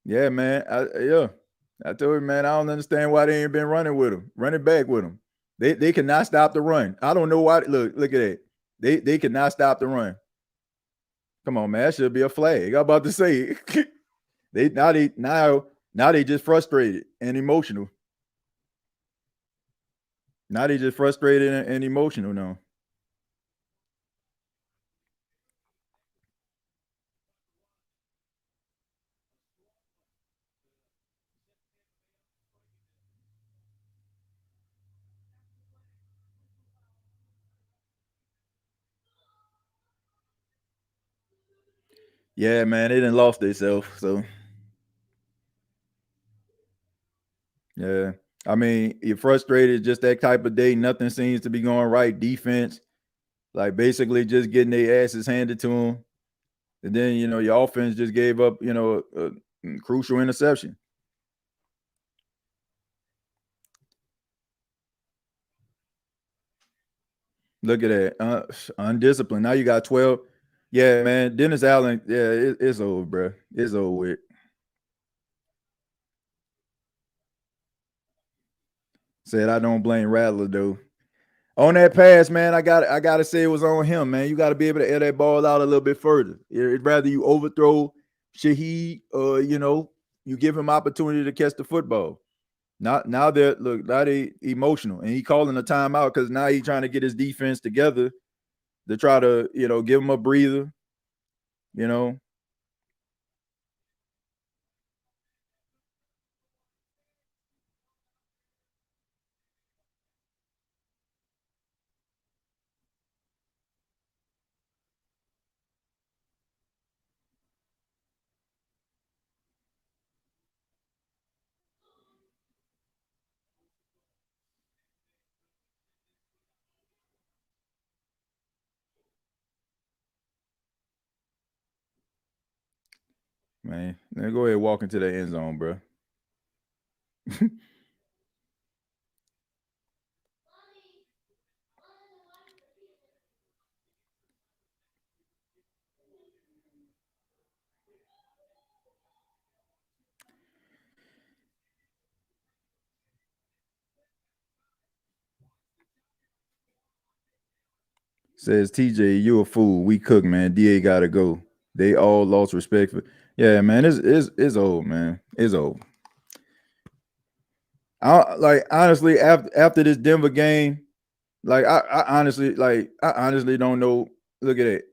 Yeah, man. I told him, man, I don't understand why they ain't been running with him, running back with him. They cannot stop the run. I don't know why. Look at that. They cannot stop the run. Come on, man. That should be a flag. I'm about to say now they just frustrated and emotional. Now they just frustrated and emotional now. Yeah, man, they didn't lost themselves. So yeah. I mean, you're frustrated, just that type of day. Nothing seems to be going right. Defense, like basically just getting their asses handed to them. And then, your offense just gave up, a crucial interception. Look at that. Undisciplined. Now you got 12. Yeah, man. Dennis Allen, yeah, it's over, bro. It's over with. Said I don't blame Rattler though. On that pass, man, I gotta say it was on him, man. You gotta be able to air that ball out a little bit further. It'd rather you overthrow Shaheed, you give him opportunity to catch the football. Now they emotional, and he calling a timeout because now he's trying to get his defense together to try to give him a breather. You know, man. Now go ahead and walk into the end zone, bro. Says TJ, you a fool. We cook, man. DA gotta go. They all lost respect for. Yeah, man. It's old, man. It's old. Like honestly, after this Denver game, like I honestly don't know. Look at it,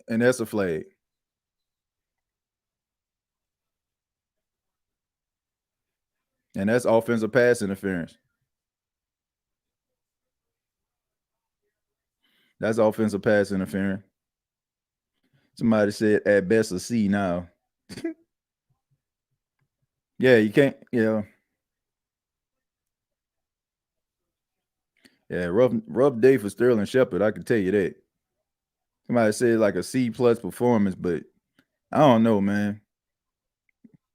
and that's a flag, and that's offensive pass interference. That's offensive pass interference. Somebody said at best a C now. Yeah, you can't. Yeah, rough day for Sterling Shepard. I can tell you that. Somebody said like a C plus performance, but I don't know, man.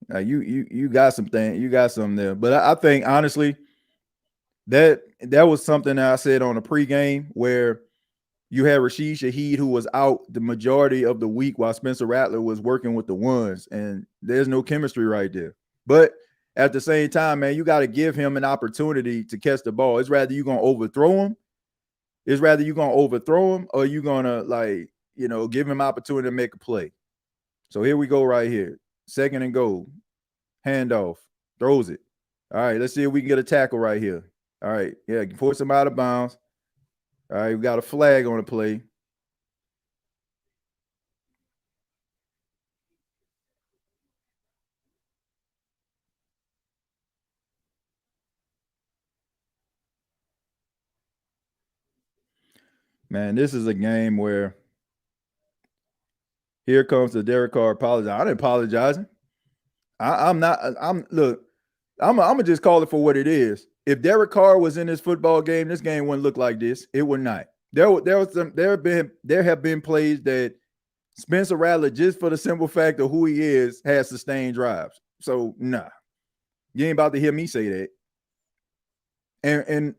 You got something. You got something there, but I think honestly that was something that I said on the pregame where you had Rashid Shaheed who was out the majority of the week while Spencer Rattler was working with the ones, and there's no chemistry right there. But at the same time, man, you got to give him an opportunity to catch the ball. It's rather you gonna overthrow him. It's rather you gonna overthrow him or you gonna give him opportunity to make a play. So here we go right here. Second and goal. Handoff. Throws it. All right, let's see if we can get a tackle right here. All right, yeah, force him out of bounds. All right, we got a flag on the play. Man, this is a game where here comes the Derek Carr apology. I didn't apologize. I'm not. I'm look. I'm gonna just call it for what it is. If Derek Carr was in this football game, this game wouldn't look like this. It would not. There have been plays that Spencer Rattler, just for the simple fact of who he is, has sustained drives. So nah, you ain't about to hear me say that. And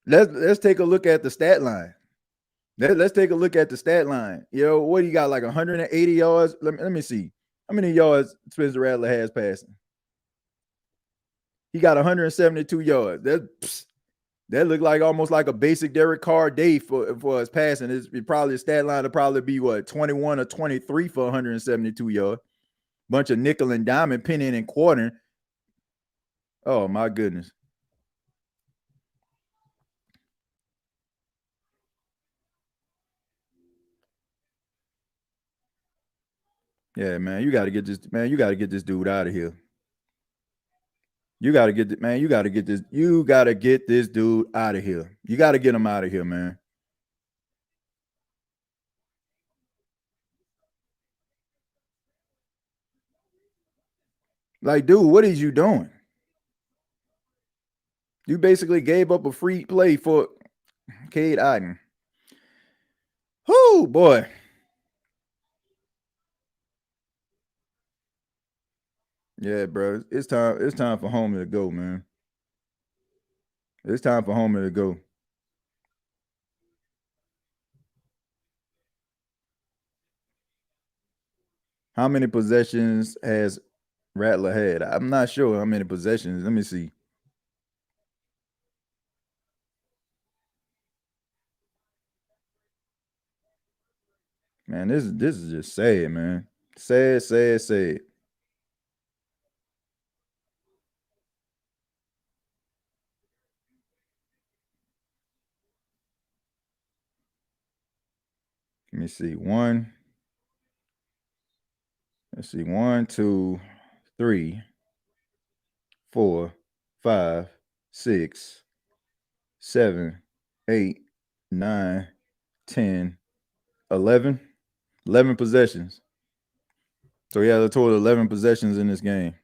let's take a look at the stat line. Let's take a look at the stat line. What do you got? Like 180 yards? Let me see. How many yards Spencer Rattler has passing? He got 172 yards. That looked like almost like a basic Derek Carr day for his passing. It's probably a stat line to probably be 21 or 23 for 172 yards. Bunch of nickel and diamond, pinning and quartering. Oh my goodness. Yeah, man, you got to get this. Man, you got to get this dude out of here. You got to get man. You got to get this. You got to get this dude out of here. You got to get him out of here, man. Like, dude, what is you doing? You basically gave up a free play for Cade Otton. Whoo, boy. Yeah, bro. It's time. It's time for Homer to go, man. It's time for Homer to go. How many possessions has Rattler had? I'm not sure how many possessions. Let me see. Man, this is just sad, man. Sad, sad, sad. Let me see. Let's see. 1, 2, 3, 4, 5, 6, 7, 8, 9, 10, 11. 11 possessions. So he has a total of 11 possessions in this game.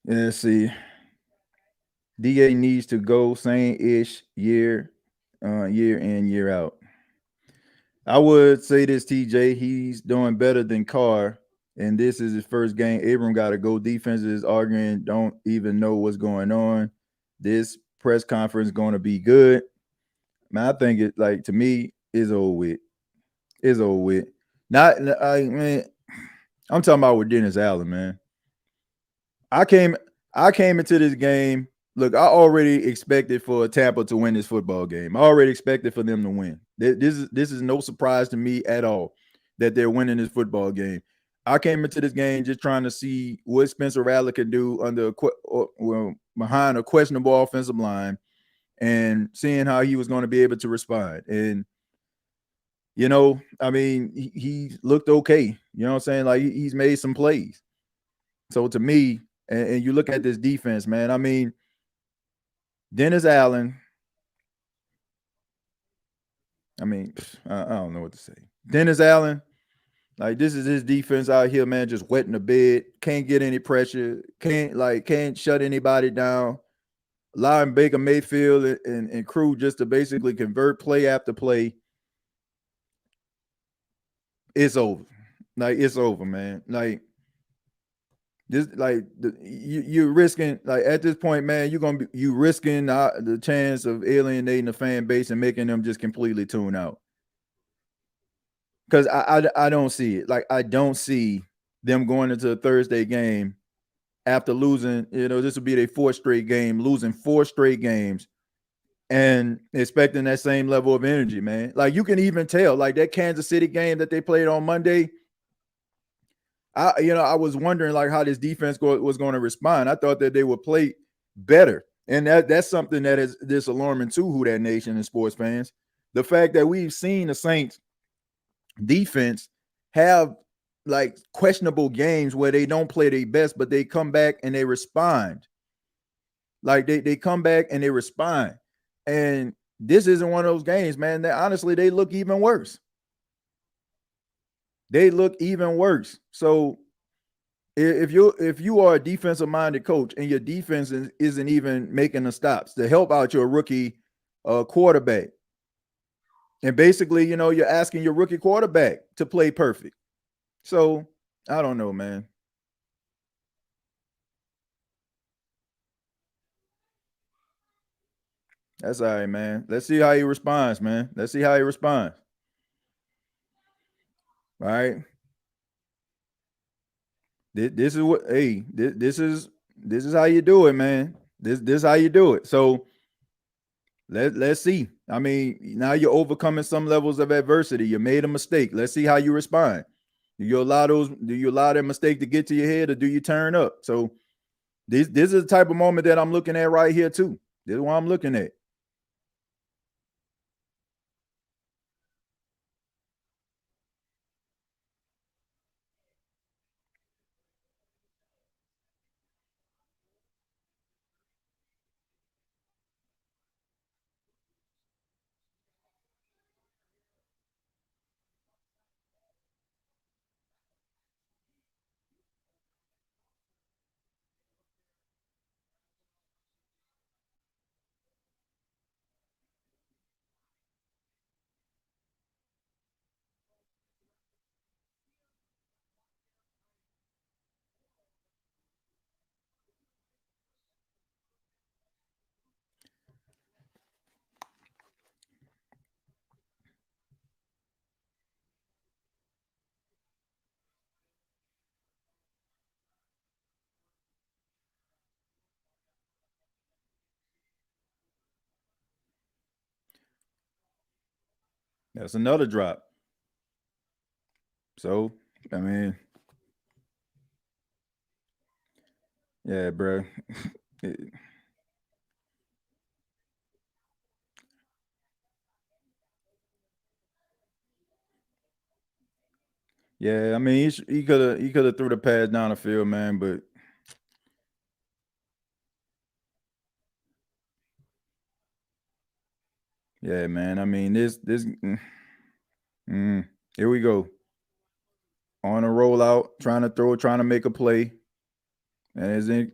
Yeah, let's see. DA needs to go same-ish year in, year out. I would say this, TJ. He's doing better than Carr, and this is his first game. Abram got to go. Defenses arguing, don't even know what's going on. This press conference going to be good. Man, I think it, like, to me, is over with. Is over with. Man, I'm talking about with Dennis Allen, man. I came into this game. Look, I already expected for Tampa to win this football game. I already expected for them to win. This is no surprise to me at all that they're winning this football game. I came into this game just trying to see what Spencer Rattler could do behind a questionable offensive line, and seeing how he was going to be able to respond. And I mean, he looked okay. You know what I'm saying? Like, he's made some plays. So to me, and you look at this defense, man. I mean, Dennis Allen. I mean, I don't know what to say. Dennis Allen, like, this is his defense out here, man, just wetting the bed. Can't get any pressure. Can't shut anybody down. Allowing Baker Mayfield and crew just to basically convert play after play. It's over. Like, it's over, man. Like, this, like, you're risking, like, at this point, man, you risking the chance of alienating the fan base and making them just completely tune out. Because I don't see it. Like, I don't see them going into a Thursday game after losing. This will be their fourth straight game, losing 4 straight games, and expecting that same level of energy, man. Like, you can even tell, like, that Kansas City game that they played on Monday. I was wondering, like, how this defense was going to respond. I thought that they would play better, and that's something that is this alarming to Who That Nation and sports fans. The fact that we've seen the Saints defense have, like, questionable games where they don't play their best, but they come back and they respond. Like, they come back and they respond, and this isn't one of those games, man. Honestly, they look even worse. They look even worse. So if you are a defensive minded coach and your defense isn't even making the stops to help out your rookie quarterback, and basically, you're asking your rookie quarterback to play perfect. So I don't know, man. That's all right, man. Let's see how he responds, man. Let's see how he responds. All right. This is what hey, this is how you do it, man. This how you do it. So let's see. I mean, now you're overcoming some levels of adversity. You made a mistake. Let's see how you respond. Do you allow that mistake to get to your head, or do you turn up? So this is the type of moment that I'm looking at right here, too. This is what I'm looking at. That's another drop. So, I mean, yeah, bro. Yeah, I mean, he could have threw the pass down the field, man. But yeah, man. I mean, here we go on a rollout, trying to throw, trying to make a play, and as he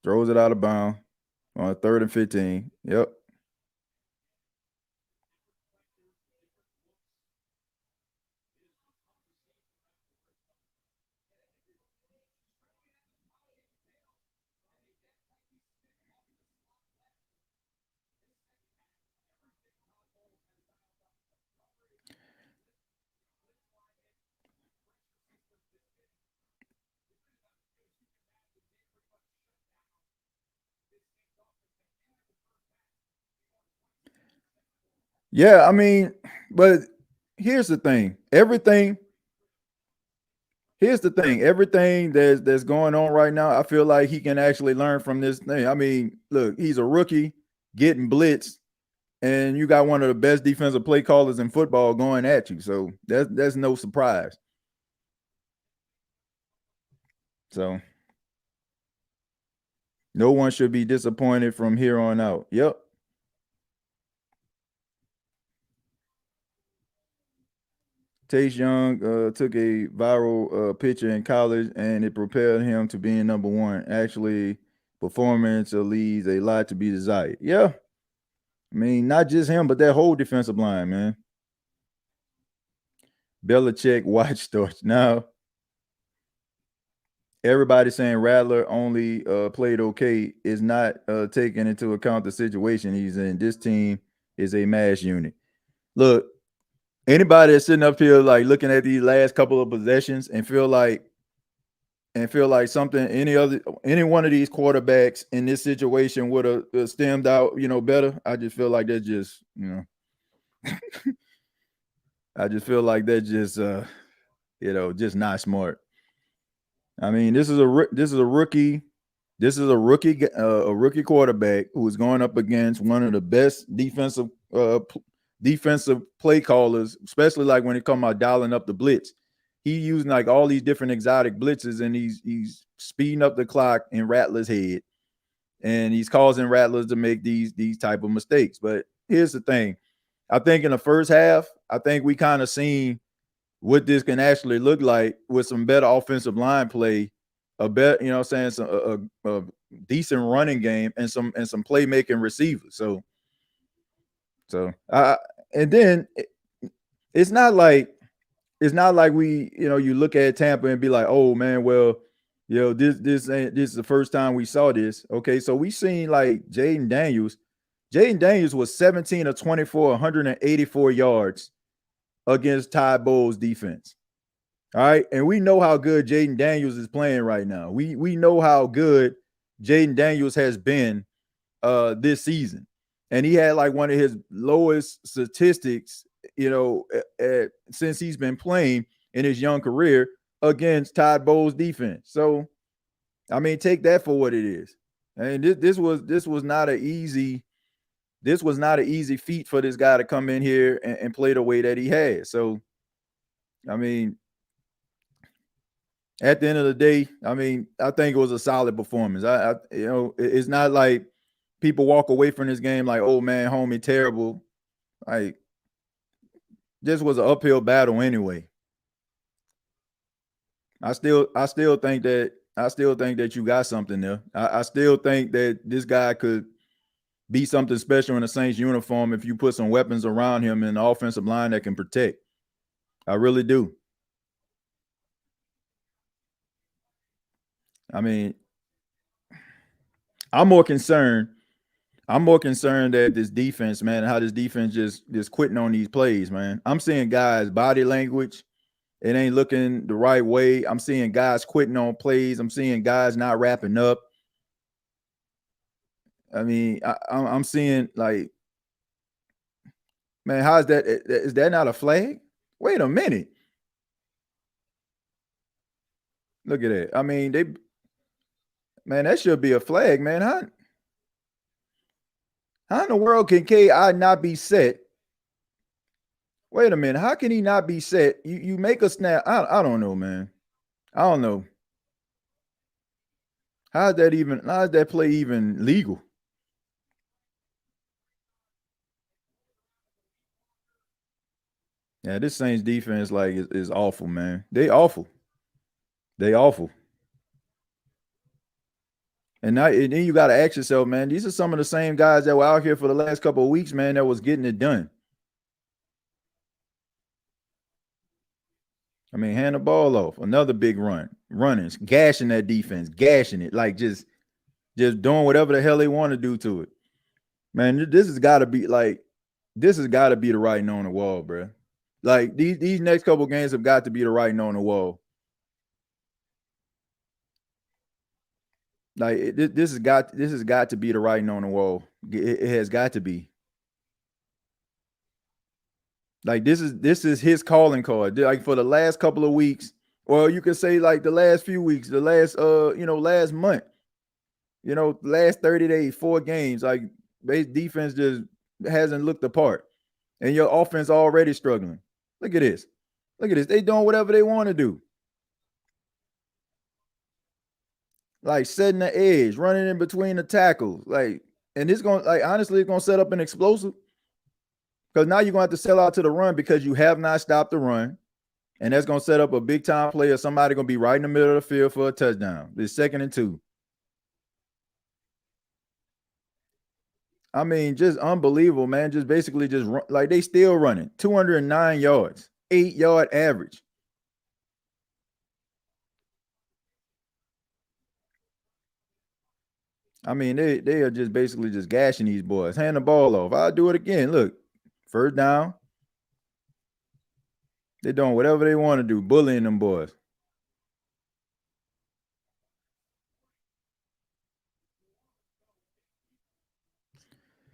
throws it out of bounds on 3rd and 15. Yep. Yeah, I mean, but here's the thing. Here's the thing. Everything that's going on right now, I feel like he can actually learn from this thing. I mean, look, he's a rookie getting blitzed, and you got one of the best defensive play callers in football going at you. So that's no surprise. So no one should be disappointed from here on out. Yep. Chase Young took a viral picture in college, and it propelled him to being number one. Actually, performance leaves a lot to be desired. Yeah, I mean, not just him, but that whole defensive line, man. Belichick watchdog. Now, everybody saying Rattler only played okay is not taking into account the situation he's in. This team is a mass unit. Look, anybody that's sitting up here like looking at these last couple of possessions and feel like something any one of these quarterbacks in this situation would have stemmed out, better. I just feel like that's just, I just feel like that's just just not smart. I mean, this is a rookie quarterback who is going up against one of the best defensive play callers, especially like when it comes out dialing up the blitz. He using like all these different exotic blitzes, and he's speeding up the clock in Rattler's head, and he's causing Rattlers to make these type of mistakes. But here's the thing: I think in the first half, I think we kind of seen what this can actually look like with some better offensive line play a bet, you know what I'm saying, a decent running game and some playmaking receivers. So I and then it's not like we, you look at Tampa and be like, oh man, well, this is the first time we saw this. Okay, so we seen like Jaden Daniels. Jaden Daniels was 17 of 24, 184 yards against Ty Bowles defense. All right. And we know how good Jaden Daniels is playing right now. We know how good Jaden Daniels has been this season. And he had like one of his lowest statistics, since he's been playing in his young career against Todd Bowles defense. So I mean, take that for what it is. And this was not an easy feat for this guy to come in here and play the way that he had. So I mean, at the end of the day, I mean, I think it was a solid performance. It's not like people walk away from this game like, oh man, homie, terrible. Like, this was an uphill battle anyway. I still think that you got something there. I still think that this guy could be something special in the Saints uniform if you put some weapons around him and an offensive line that can protect. I really do. I mean, I'm more concerned that this defense, man, how this defense just quitting on these plays, man. I'm seeing guys' body language, it ain't looking the right way. I'm seeing guys quitting on plays. I'm seeing guys not wrapping up. I mean, I'm seeing like, man, how is that? Is that not a flag? Wait a minute. Look at that. I mean, man, that should be a flag, man. How in the world can KI not be set? Wait a minute. How can he not be set? You make a snap. I don't know, man. I don't know. How is that play even legal? Yeah, this Saints defense like is awful, man. They awful. They awful. And then you got to ask yourself, man, these are some of the same guys that were out here for the last couple of weeks, man, that was getting it done. I mean, hand the ball off. Another big running, gashing that defense, gashing it, like just doing whatever the hell they want to do to it. Man, this has got to be the writing on the wall, bro. Like these next couple games have got to be the writing on the wall. Like this has got to be the writing on the wall. It has got to be. Like this is his calling card. Like for the last couple of weeks, or you could say like the last few weeks, the last last month, last 30 days, 4 games, like base defense just hasn't looked the part. And your offense already struggling. Look at this. Look at this. They doing whatever they want to do. Like setting the edge, running in between the tackles. Like, and it's gonna honestly, it's gonna set up an explosive. Because now you're gonna have to sell out to the run because you have not stopped the run. And that's gonna set up a big time play or somebody gonna be right in the middle of the field for a touchdown. It's 2nd and 2. I mean, just unbelievable, man. Just basically just run, like they still running 209 yards, 8-yard average. I mean, they are just basically just gashing these boys. Hand the ball off. I'll do it again. Look, first down. They're doing whatever they want to do, bullying them boys.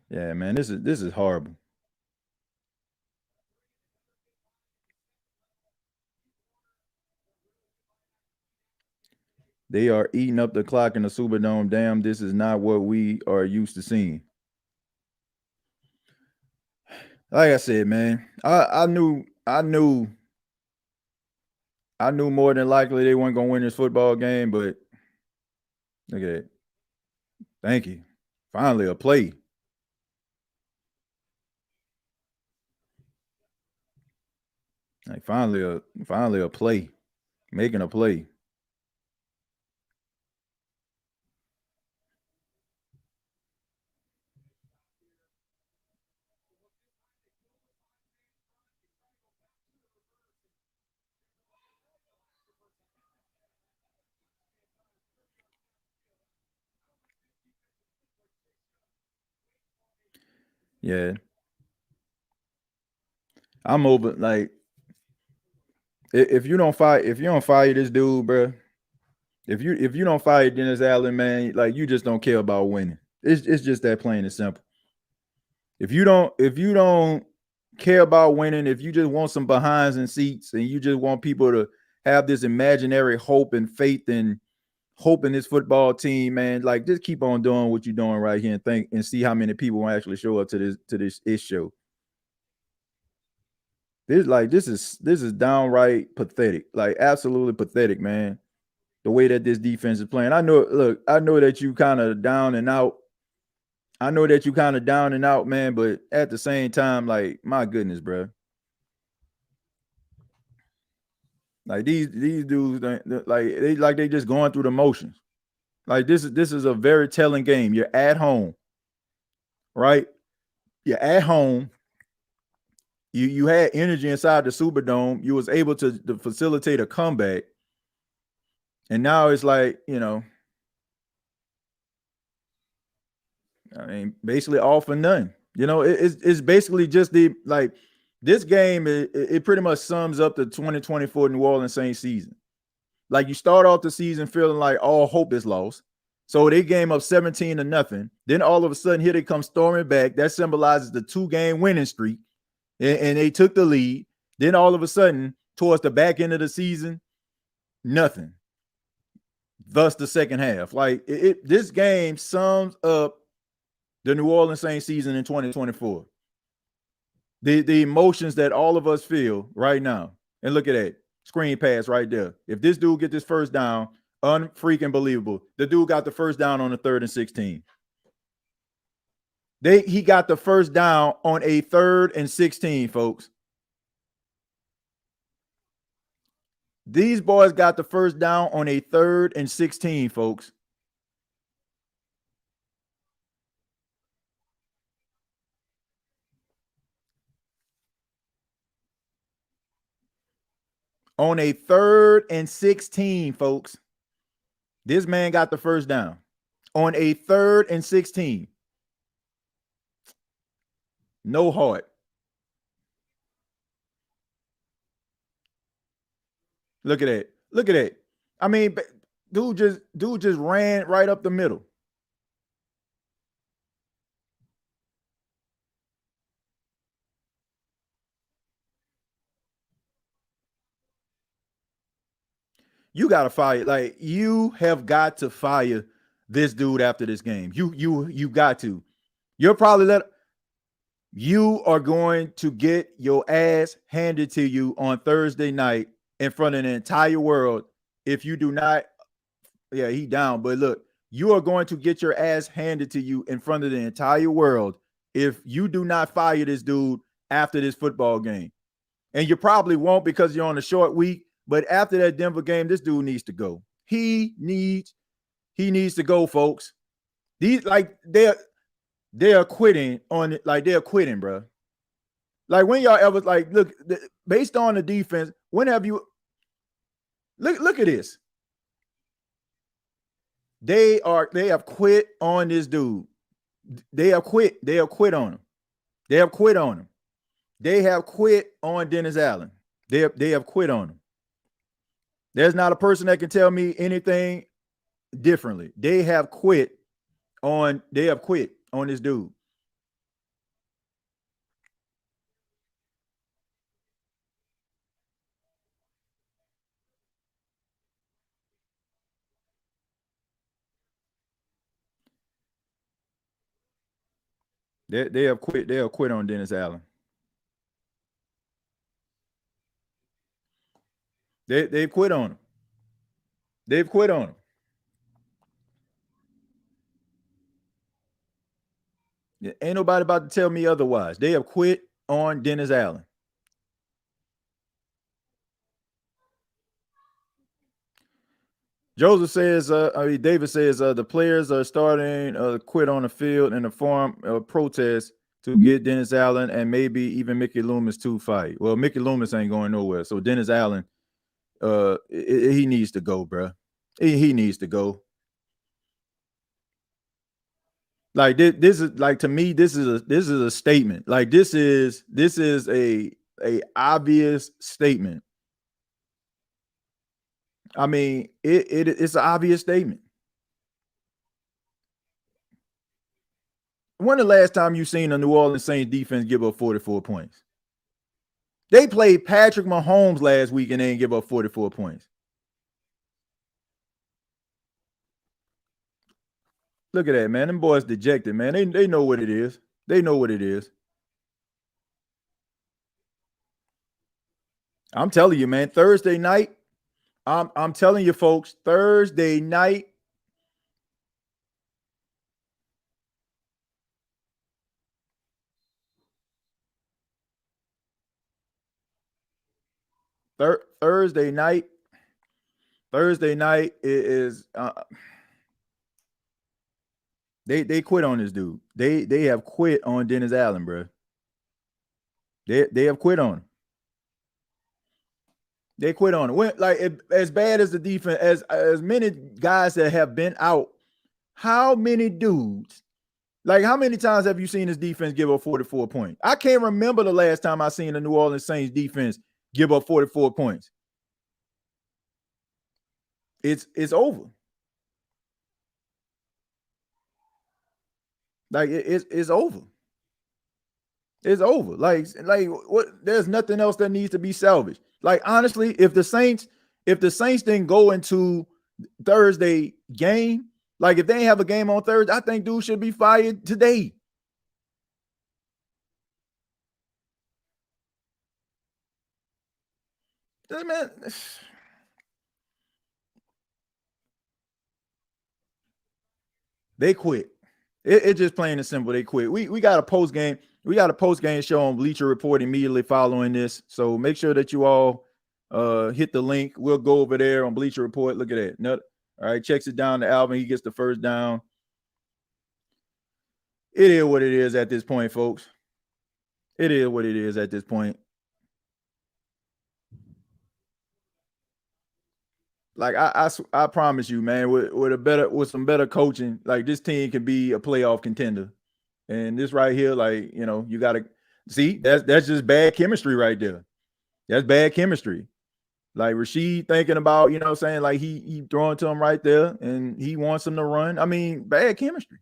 Yeah, man, this is horrible. They are eating up the clock in the Superdome. Damn, this is not what we are used to seeing. Like I said, man, I knew more than likely they weren't gonna win this football game, but look at it. Thank you. Finally a play. Like finally a play. Making a play. Yeah. I'm over like if you don't fire this dude, bro. If you don't fire Dennis Allen, man, like you just don't care about winning. It's just that plain and simple. If you don't care about winning, if you just want some behinds and seats and you just want people to have this imaginary hope and faith and hope in this football team, man, like just keep on doing what you're doing right here and think and see how many people will actually show up to this issue. This is downright pathetic, like absolutely pathetic, man. The way that this defense is playing. I know that you kind of down and out. I know that you kind of down and out, man, but at the same time, like, my goodness, bro. Like these dudes, they just going through the motions. Like this is a very telling game. You're at home, right? You're at home. You had energy inside the Superdome. You was able to facilitate a comeback, and now it's like I mean, basically all for none. It's basically just this game. It pretty much sums up the 2024 New Orleans Saints season. Like you start off the season feeling like all hope is lost. So they game up 17-0. Then all of a sudden, here they come storming back. That symbolizes the 2-game winning streak. And they took the lead. Then all of a sudden, towards the back end of the season, nothing. Thus the second half. Like this game sums up the New Orleans Saints season in 2024. The emotions that all of us feel right now. And look at that. Screen pass right there. If this dude get this first down, unfreaking believable. The dude got the first down on the 3rd and 16. He got the first down on a 3rd and 16, folks. These boys got the first down on a 3rd and 16, folks. On a 3rd and 16, folks. This man got the first down on a 3rd and 16. No heart. Look at that. Look at that. I mean, dude just ran right up the middle. You got to fire. Like you have got to fire this dude after this game. You got to. You're probably you are going to get your ass handed to you on Thursday night in front of the entire world if you do not. Yeah, he down. But look, you are going to get your ass handed to you in front of the entire world if you do not fire this dude after this football game. And you probably won't because you're on a short week. But after that Denver game, this dude needs to go. He needs to go, folks. These they're quitting on it. Like they're quitting, bro. Like when y'all ever look based on the defense, when have you look at this? They have quit on this dude. They have quit. They have quit on him. They have quit on him. They have quit on Dennis Allen. They have quit on him. There's not a person that can tell me anything differently. They have quit on this dude. They have quit. They have quit on Dennis Allen. They've quit on him. They've quit on him. Yeah, ain't nobody about to tell me otherwise. They have quit on Dennis Allen. Joseph says, David says, the players are starting to quit on the field in the form of protest to get Dennis Allen and maybe even Mickey Loomis to fight. Well, Mickey Loomis ain't going nowhere. So Dennis Allen, he needs to go, bro. He needs to go. Like this is like, to me, this is a statement. Like this is a obvious statement. I mean, it's an obvious statement. When the last time you seen a New Orleans Saints defense give up 44 points? They played Patrick Mahomes last week and they didn't give up 44 points. Look at that, man. Them boys dejected, man. They know what it is. They know what it is. I'm telling you, man. Thursday night. I'm telling you, folks. Thursday night. Thursday night. Thursday night is they quit on this dude. They have quit on Dennis Allen, bro. They have quit on him. They quit on it. Like as bad as the defense, as many guys that have been out, how many dudes? Like, how many times have you seen this defense give up 44 points? I can't remember the last time I seen the New Orleans Saints defense give up 44 points. It's over. Like it's over. It's over. Like what? There's nothing else that needs to be salvaged. Like, honestly, if the Saints didn't go into Thursday game, like if they didn't have a game on Thursday, I think dude should be fired today. Man, they quit. It's just plain and simple. They quit. We got a post game. We got a post game show on Bleacher Report immediately following this. So make sure that you all hit the link. We'll go over there on Bleacher Report. Look at that. No, all right, checks it down to Alvin. He gets the first down. It is what it is at this point, folks. It is what it is at this point. Like I promise you, man, with some better coaching, like this team can be a playoff contender. And this right here, like, you gotta see that's just bad chemistry right there. That's bad chemistry. Like Rashid thinking about, what I'm saying, like he throwing to him right there and he wants him to run. I mean, bad chemistry.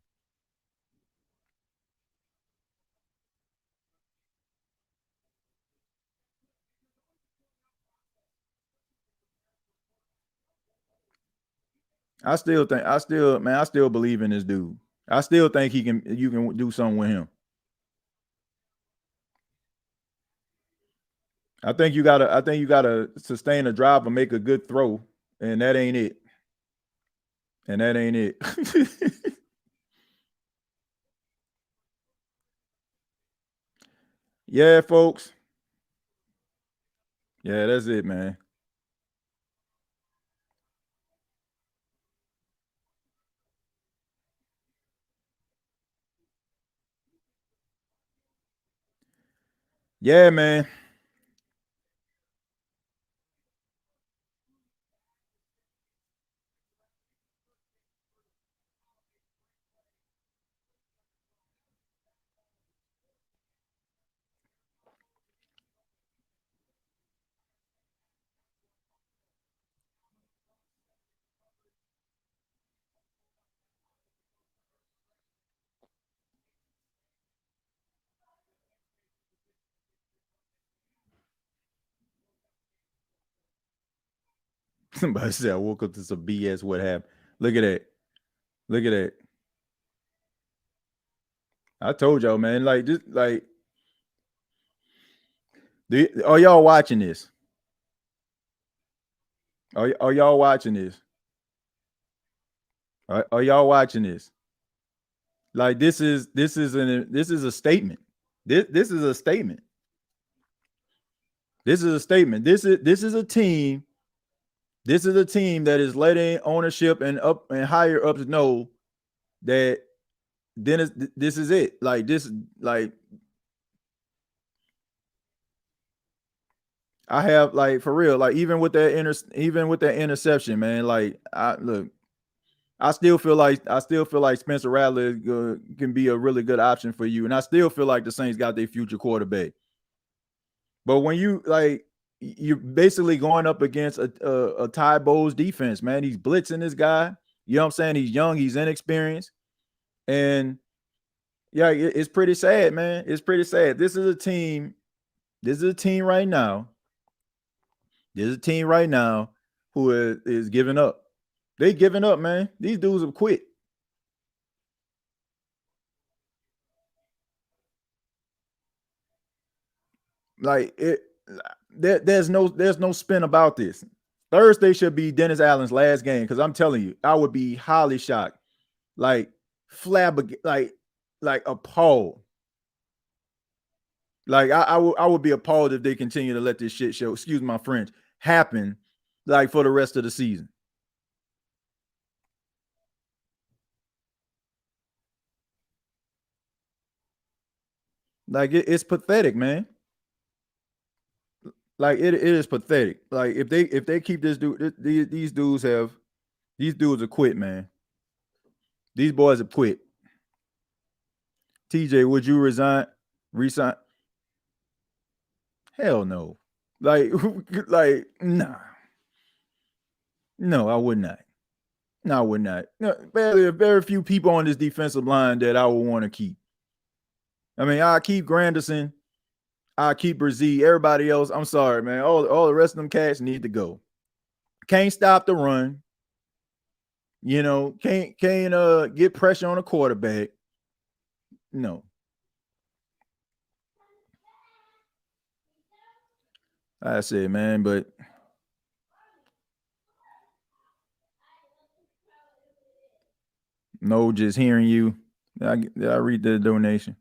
I still believe in this dude. I still think you can do something with him. I think you gotta sustain a drive and make a good throw, and that ain't it. And that ain't it. Yeah, folks. Yeah, that's it, man. Yeah, man. Somebody said I woke up to some BS. What happened? Look at that. Look at that. I told y'all, man. Like this, like, are y'all watching this? Are y'all watching this? Are y'all watching this? Like this is a statement. This is a statement. This is a statement. This is a team. This is a team that is letting ownership and higher ups know that this is it. Like this, like I have, like, for real, like even with that interception, man. Like I look, I still feel like Spencer Rattler can be a really good option for you, and I still feel like the Saints got their future quarterback. But when you're basically going up against a Ty Bowles defense, man. He's blitzing this guy. You know what I'm saying? He's young, he's inexperienced, and yeah, it's pretty sad, man. It's pretty sad. This is a team. This is a team right now. There's a team right now who is giving up. They giving up, man. These dudes have quit. Like it, there's no spin about this. Thursday should be Dennis Allen's last game because I'm telling you, I would be highly shocked, like like appalled. Like I would be appalled if they continue to let this shit show, excuse my French, happen like for the rest of the season. Like it's pathetic, man. Like it is pathetic. Like if they keep this dude, these dudes have quit, man. These boys have quit. TJ, would you resign? Hell no. Like like nah. No, I would not. No, I would not. No, very few people on this defensive line that I would want to keep. I mean, I keep Granderson, I keep Brzee. Everybody else, I'm sorry, man. All the rest of them cats need to go. Can't stop the run. You know, can't get pressure on a quarterback. No. I said, man, but no, just hearing you. I read the donation.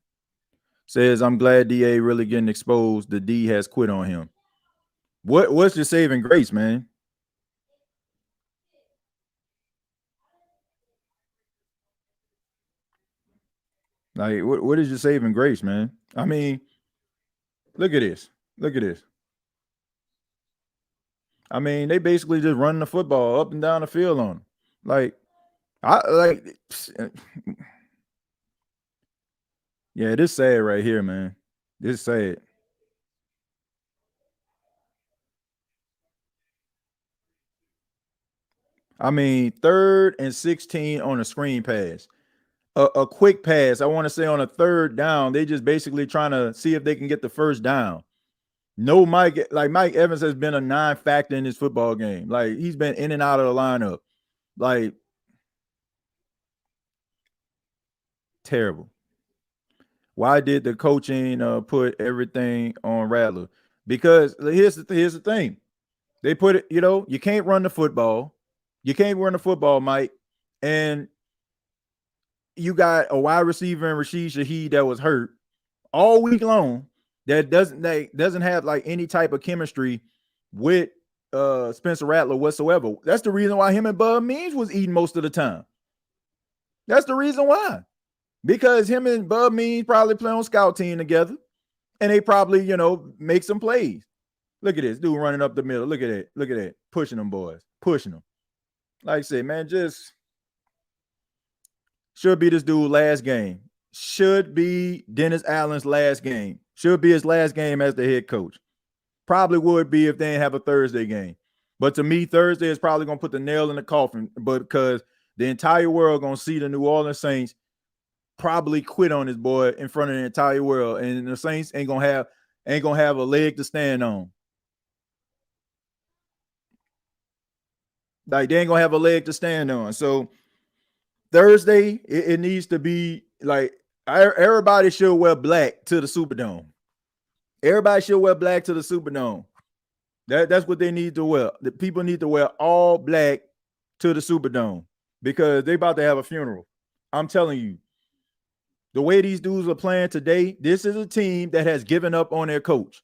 Says, I'm glad DA really getting exposed. The D has quit on him. What's your saving grace, man? Like, what is your saving grace, man? I mean, look at this. Look at this. I mean, they basically just running the football up and down the field on them. Like, I like yeah, this sad right here, man. This sad. I mean, 3rd and 16 on a screen pass. A quick pass. I want to say on a 3rd down, they just basically trying to see if they can get the first down. No, Mike Evans has been a non-factor in this football game. Like he's been in and out of the lineup. Like terrible. Why did the coaching put everything on Rattler? Because here's the thing. They put it, you can't run the football. You can't run the football, Mike. And you got a wide receiver in Rashid Shaheed that was hurt all week long that doesn't have like any type of chemistry with Spencer Rattler whatsoever. That's the reason why him and Bud Means was eating most of the time. That's the reason why. Because him and Bud Means probably play on scout team together and they probably, make some plays. Look at this dude running up the middle. Look at that. Look at that. Pushing them boys. Pushing them. Like I said, man, just should be this dude last game. Should be Dennis Allen's last game. Should be his last game as the head coach. Probably would be if they didn't have a Thursday game. But to me, Thursday is probably going to put the nail in the coffin. But because the entire world going to see the New Orleans Saints probably quit on this boy in front of the entire world. And the Saints ain't going to have a leg to stand on. Like they ain't going to have a leg to stand on. So Thursday, it needs to be like everybody should wear black to the Superdome. Everybody should wear black to the Superdome. That's what they need to wear. The people need to wear all black to the Superdome because they about to have a funeral. I'm telling you, the way these dudes are playing today, this is a team that has given up on their coach.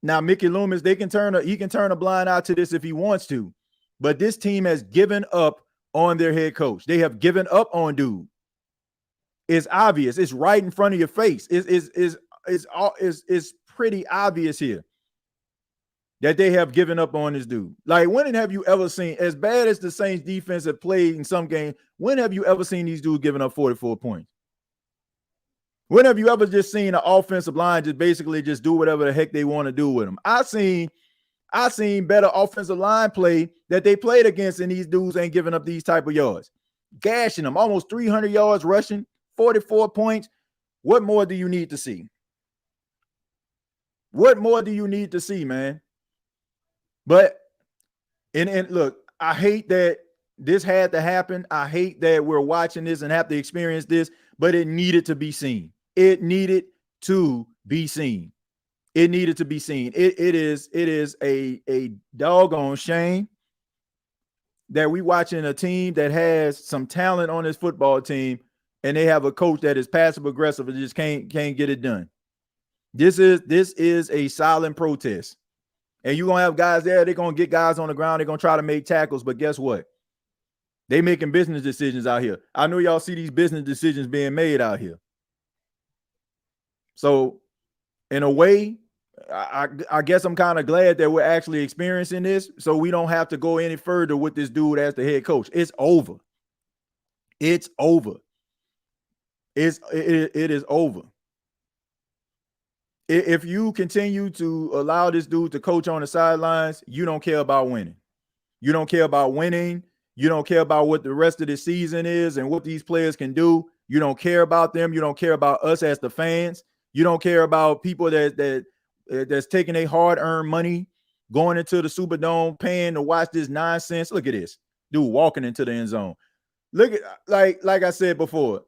Now, Mickey Loomis, he can turn a blind eye to this if he wants to, but this team has given up on their head coach. They have given up on dude. It's obvious. It's right in front of your face. It's pretty obvious here. that they have given up on this dude. Like, when have you ever seen, as bad as the Saints defense have played in some games, when have you ever seen these dudes giving up 44 points? When have you ever just seen an offensive line just basically just do whatever the heck they want to do with them? I seen better offensive line play that they played against, and these dudes ain't giving up these type of yards. Gashing them, almost 300 yards rushing, 44 points. What more do you need to see? What more do you need to see, man? But and look, I hate that this had to happen. I hate that we're watching this and have to experience this, but it needed to be seen. It needed to be seen. It needed to be seen. It is a doggone shame that we watching a team that has some talent on this football team, and they have a coach that is passive aggressive and just can't get it done. This is a silent protest. And you're gonna have guys there, they're gonna get guys on the ground, they're gonna try to make tackles, but guess what? They making business decisions out here. I know y'all see these business decisions being made out here. So, in a way, I guess I'm kind of glad that we're actually experiencing this, so we don't have to go any further with this dude as the head coach. It's over. It's over. It is over. If you continue to allow this dude to coach on the sidelines, you don't care about winning. You don't care about winning. You don't care about what the rest of the season is and what these players can do. You don't care about them. You don't care about us as the fans. You don't care about people that's taking a hard-earned money, going into the Superdome, paying to watch this nonsense. Look at this dude walking into the end zone. Look at, like I said before,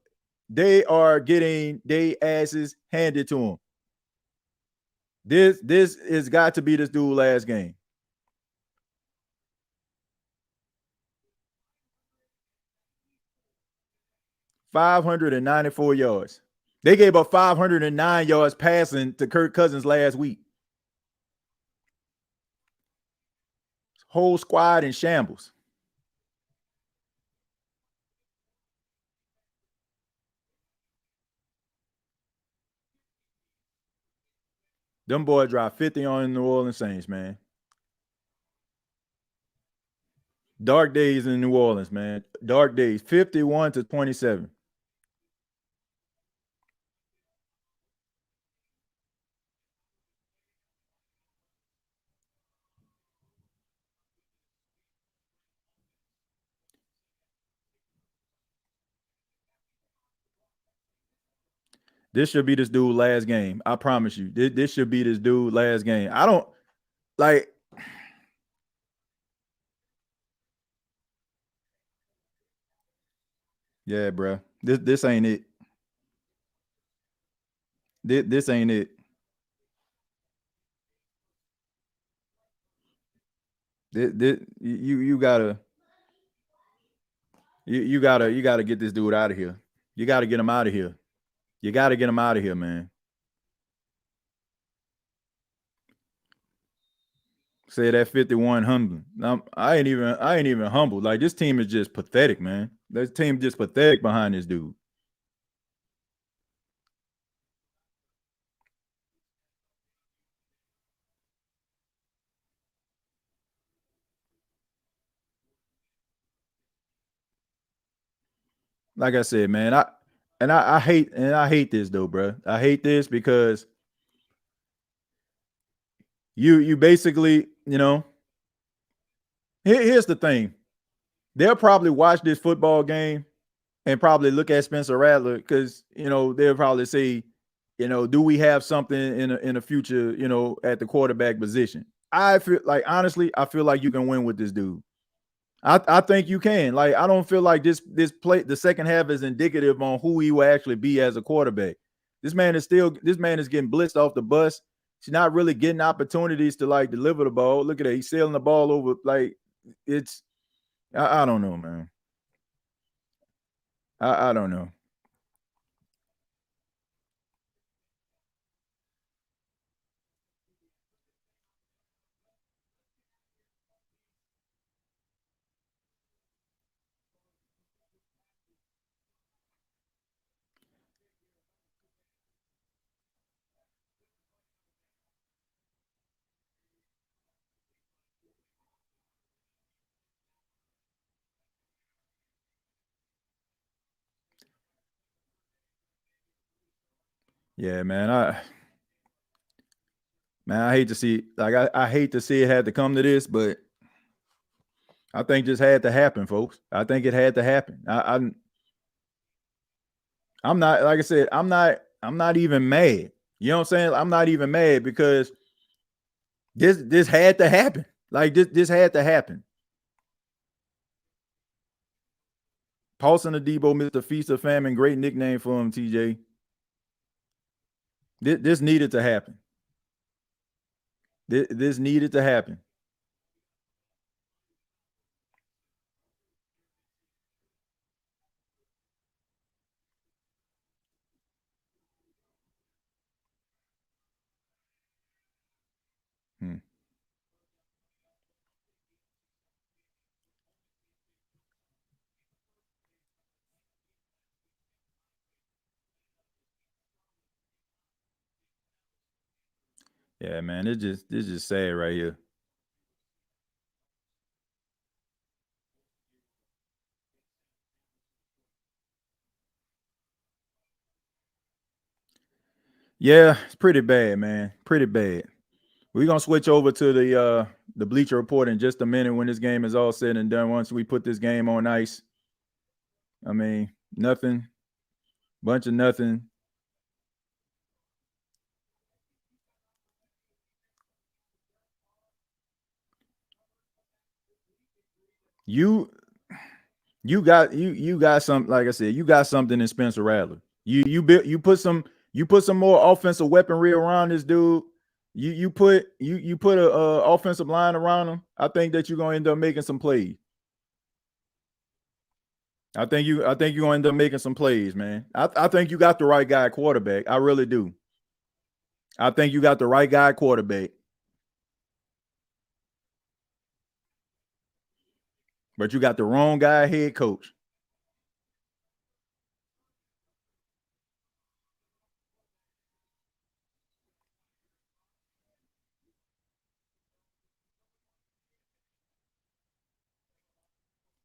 they are getting their asses handed to them. This has got to be this dude's last game. $594 yards. They gave up 509 yards passing to Kirk Cousins last week. Whole squad in shambles. Them boys dropped 50 on the New Orleans Saints, man. Dark days in New Orleans, man. Dark days. 51-27. This should be this dude last game. I promise you. This should be this dude last game. I don't like. Yeah, bro. This ain't it. This ain't it. You gotta you gotta get this dude out of here. You gotta get him out of here. You gotta get him out of here, man. Say that 51 humble. I ain't even humble. Like, this team is just pathetic, man. This team just pathetic behind this dude. Like I said, man, I hate this though, bro. I hate this because you basically, here's the thing. They'll probably watch this football game and probably look at Spencer Rattler because they'll probably say, do we have something in the future, at the quarterback position? I feel like, honestly, I feel like you can win with this dude. I think you can. Like, I don't feel like this play, the second half, is indicative on who he will actually be as a quarterback. This man is getting blitzed off the bus. He's not really getting opportunities to like deliver the ball. Look at that. He's sailing the ball over. Like, it's I don't know, man. I don't know. Yeah, man. I hate to see I hate to see it had to come to this, but I think this had to happen, folks. I think it had to happen. I'm not, like I said, I'm not even mad. You know what I'm saying? I'm not even mad because this had to happen. Like this had to happen. Paulson Adebo, Mr. Feast of Famine, great nickname for him, TJ. This needed to happen. This needed to happen. Hmm. Yeah, man, it's just sad right here. Yeah, it's pretty bad, man. Pretty bad. We're gonna switch over to the Bleacher Report in just a minute when this game is all said and done. Once we put this game on ice, I mean, nothing, bunch of nothing. You you got some, like I said, you got something in Spencer Rattler. You put some more offensive weaponry around this dude. You put a offensive line around him. I think that you're gonna end up making some plays. I think you're gonna end up making some plays, man. I think you got the right guy quarterback. I really do. I think you got the right guy quarterback, but you got the wrong guy head coach.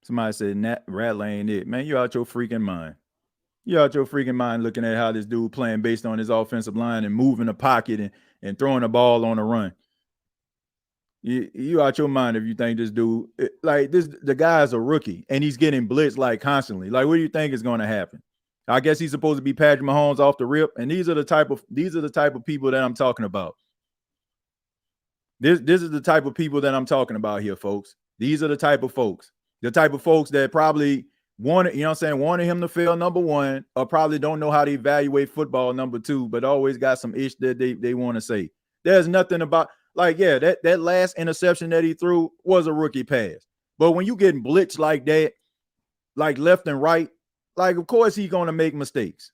Somebody said Nat Rattler ain't it. Man, you out your freaking mind. You out your freaking mind looking at how this dude playing based on his offensive line and moving the pocket and throwing the ball on the run. You out your mind if you think this dude like this. The guy's a rookie and he's getting blitzed like constantly. Like, what do you think is going to happen? I guess he's supposed to be Patrick Mahomes off the rip, and these are the type of people that I'm talking about. This is the type of people that I'm talking about here, folks. These are the type of folks. The type of folks that probably wanted, you know what I'm saying, wanted him to fail number one, or probably don't know how to evaluate football number two, but always got some ish that they want to say. There's nothing about, like, yeah, that last interception that he threw was a rookie pass. But when you getting blitzed like that, like left and right, like, of course he's gonna make mistakes.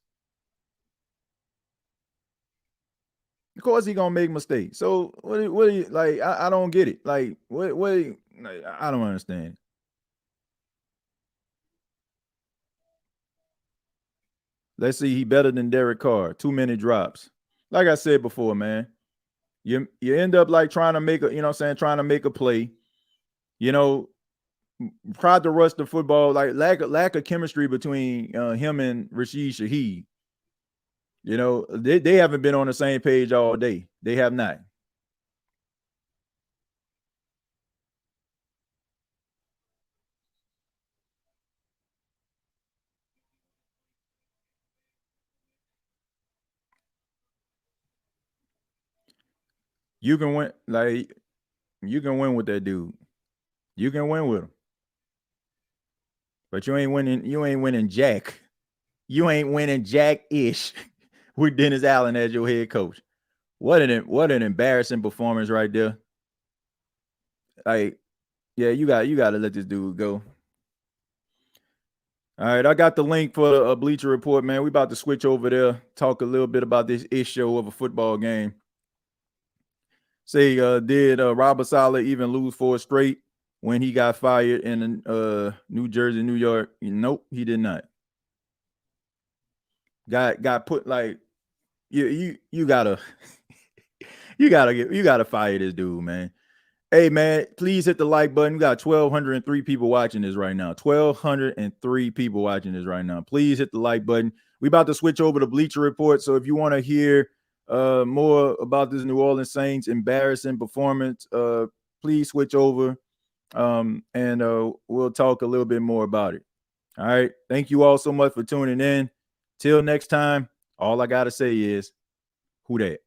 Of course, he gonna make mistakes. So what? Do you, like? I don't get it. Like, what? Like, I don't understand. Let's see. He better than Derek Carr. Too many drops. Like I said before, man. You end up like trying to make a, you know what I'm saying, trying to make a play. You know, tried to rush the football. Like lack of chemistry between him and Rashid Shaheed. You know, they haven't been on the same page all day. They have not. You can win. Like, you can win with that dude. You can win with him. But you ain't winning. You ain't winning jack. You ain't winning jack ish with Dennis Allen as your head coach. What an embarrassing performance right there. Like, yeah, you got to let this dude go. All right, I got the link for the Bleacher Report, man. We about to switch over there, talk a little bit about this issue of a football game. Say, did Robert Saleh even lose four straight when he got fired in New Jersey, New York? Nope, he did not. Got put like you gotta you gotta fire this dude, man. Hey, man, please hit the like button. We got 1,203 people watching this right now. 1,203 people watching this right now. Please hit the like button. We about to switch over to Bleacher Report. So if you want to hear more about this New Orleans Saints embarrassing performance, please switch over and we'll talk a little bit more about it. All right. Thank you all so much for tuning in. Till next time, all I got to say is, who dat?